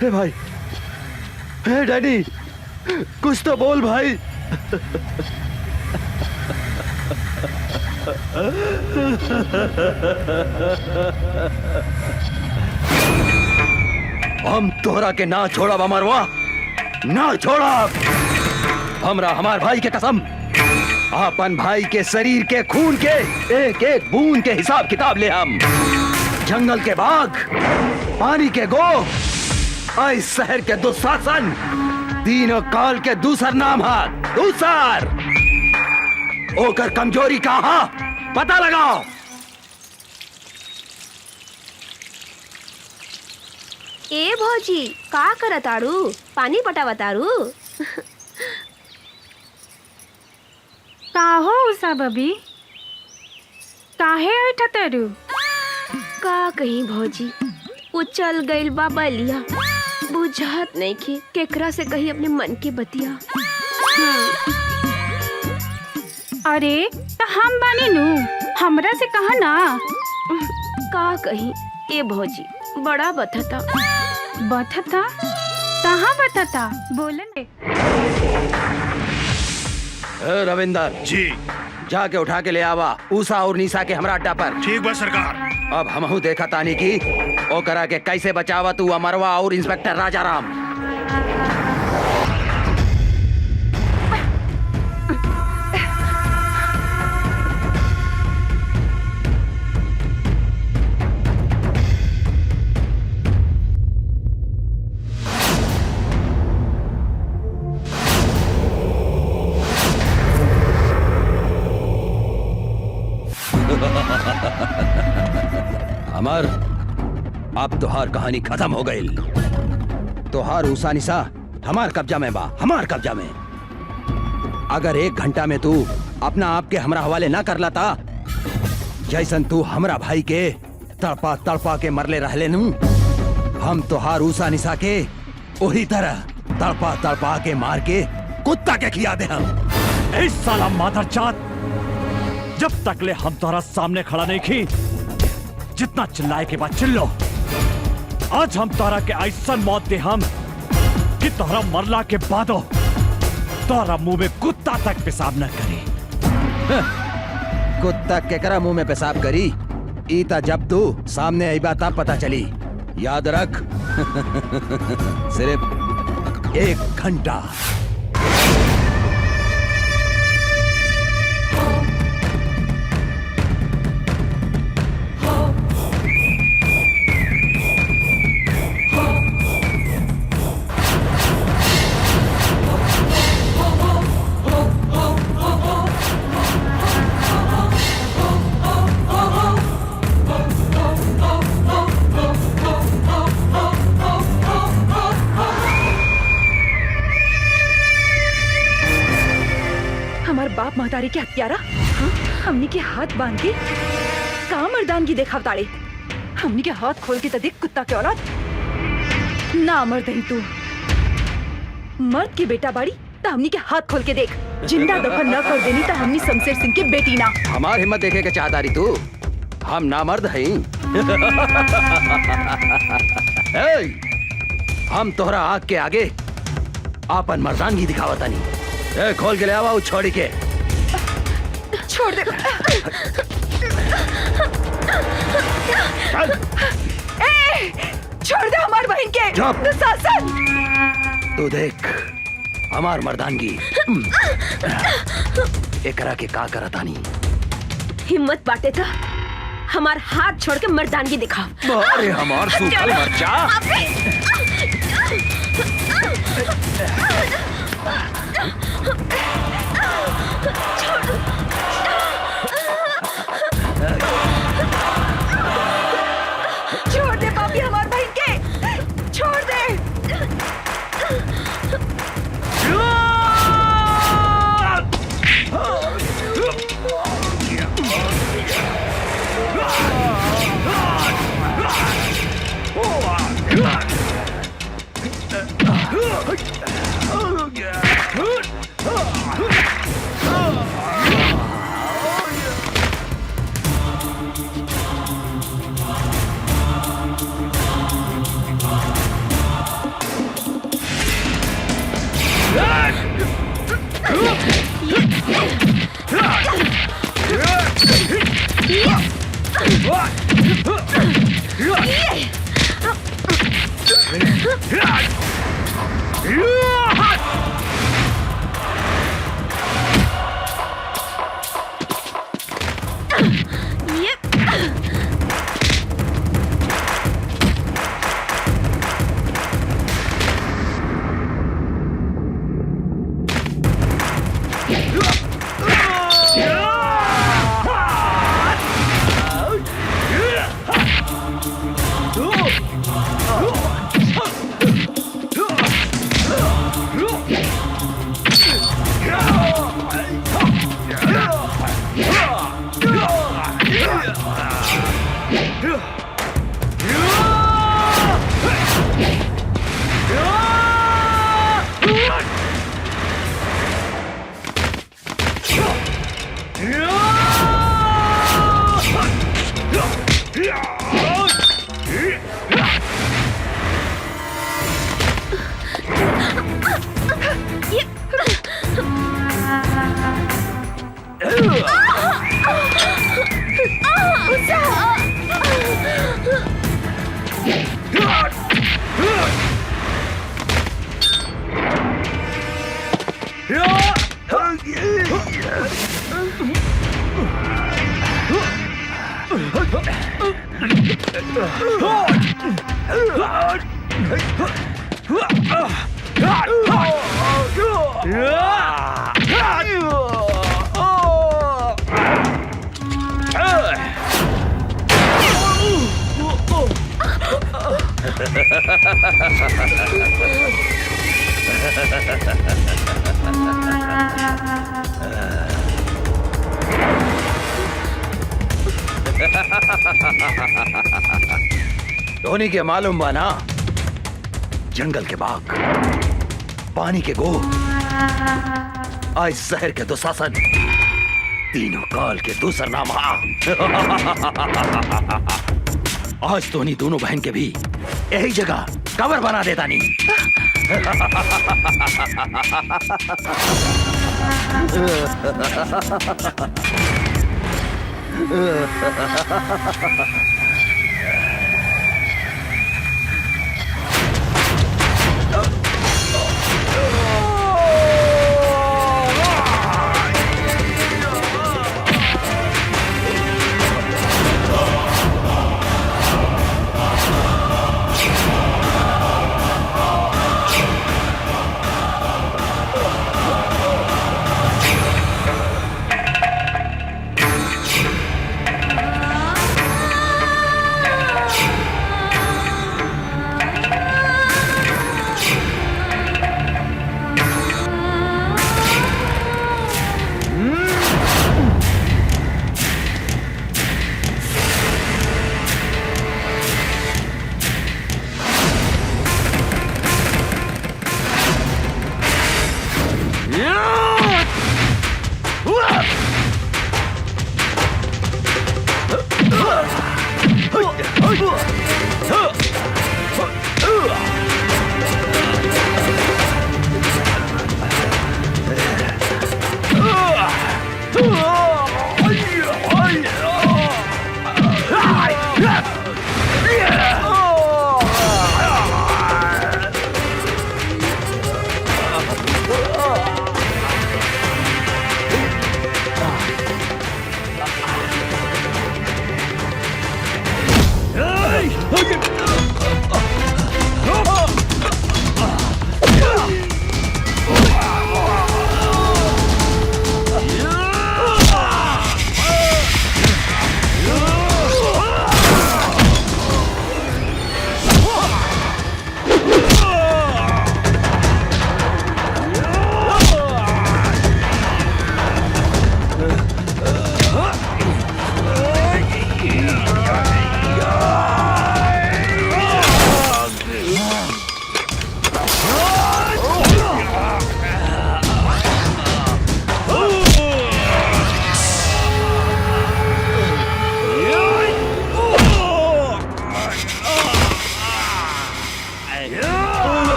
हे भाई, हे डैडी, कुछ तो बोल भाई। हम तोहरा के ना छोड़ा अमरवा, ना छोड़ा। हमरा हमार भाई के कसम, अपन भाई के शरीर के खून के एक एक बूंद के हिसाब किताब ले हम। जंगल के बाघ, पानी के गो, इस शहर के दुशासन, तीनों काल के दूसर नाम है दूसर। ओकर कमजोरी कहा पता लगाओ। ए भौजी का करतारू? पानी पटावतारू? का हो उषा बबी, काहे ऐठतरू? का कहीं भौजी, उचल गइल बा बलिया, बुझात नहीं कि केकरा से कही अपने मन के बतिया। अरे तो हम बानी नू, हमरा से कहा ना। का कहीं ए भौजी, बड़ा बथता। बथता? कहाँ बथता? बोले। रविंदर जी, जाके उठा के ले आवा उषा और निशा के हमरा अड्डा पर। ठीक बा सरकार। अब हमहू देखा तानी की ओ करा के कैसे बचावा तू अमरवा और इंस्पेक्टर राजाराम। अमर, अब तोहार कहानी खत्म हो गई। तोहार ऊसा निशा हमार कब्जा में बा, हमार कब्जा में। अगर 1 घंटा में तू अपना आप के हमरा हवाले ना कर लाता, जैसन तू हमरा भाई के तड़पा तड़पा के मरले रहले नू, हम तोहार ऊसा निशा के वही तरह तड़पा तड़पा के मार के कुत्ता के खिया दे हम। इस साला मादरजात, जब तक ले हम तोहरा सामने खड़ा नहीं की, जितना चिल्लाए के बाद चिल्लो। आज हम तोहरा के ऐसा मौत दे हम कि तोहरा मरला के बादो तोहरा मुंह में कुत्ता तक पेशाब न करी। कुत्ता केकरा मुंह में पेशाब करी? ईता जब तू सामने आई बात पता चली। याद रख सिर्फ 1 घंटा। बाप महतारी के हत्यारा हमनी के हाथ बांध के का मर्दानगी देखाव ताड़े। हमनी के हाथ खोल के त देख कुत्ता के औलाद। ना मर्द ही तू, मर्द की बेटा बाड़ी त हमनी के हाथ खोल के देख। जिंदा दफन न कर देनी त हमनी शमशेर सिंह के बेटी ना। हमार हिम्मत देखे के चाहतारी तू? हम ना मर्द हई। हम तोहरा आग के आगे आपन मर्दानगी दिखावतानी। खोल के ले आवा उ छोड़ी के। छोड़ दे। छोड़ दे हमार बहन के। दुशासन, तू देख हमार मर्दानगी। एकरा के का करतानी? हिम्मत बाटे था हमार हाथ छोड़ के मर्दानगी दिखा। अरे हमार सूखल मर्चा। छोड़ दे पापी हमार बहन के। छोड़ दे। धोनी के मालूम बा ना, जंगल के बाघ, पानी के गो, आज शहर के दुशासन, तीनों काल के दूसर नाम आज धोनी दोनों बहन के भी यही जगह कवर बना देता नहीं।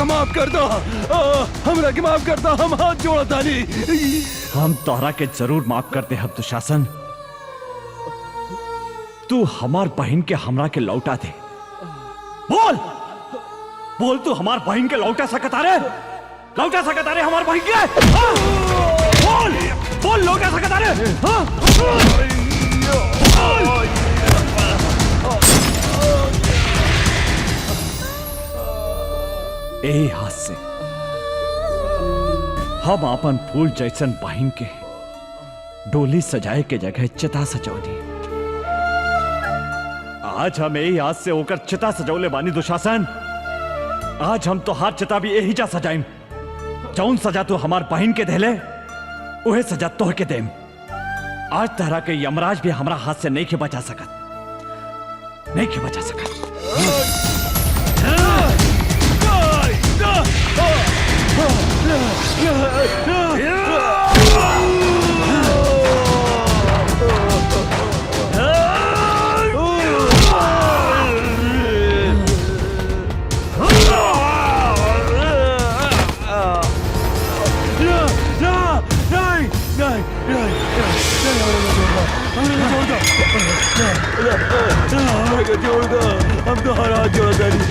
माफ कर दो, हमरा के माफ कर दो, हम हाथ जोड़ा तानी। हम तोहरा के जरूर माफ करते हैं दुशासन। तू हमार बहन के हमरा के लौटा दे। बोल बोल, तू हमार बहन के लौटा सकता रे? लौटा सकता रे हमार बहन के? बोल बोल, लौटा सकता रे? यही हाथ से हम अपन फूल जैसन बहन के डोली सजाए के जगह चिता सजौली। आज हम यही हाथ से होकर चिता सजौले बानी दुशासन। आज हम तो हाथ चिता भी यही जा सजाइम। जौन सजा तू हमार बहन के देले उहे सजा तोह के देम। आज तरह के यमराज भी हमारा हाथ से नहीं के बचा सकत, नहीं के बचा सकत। जोड़ दो, हम तो हर हाथ जोड़ा था।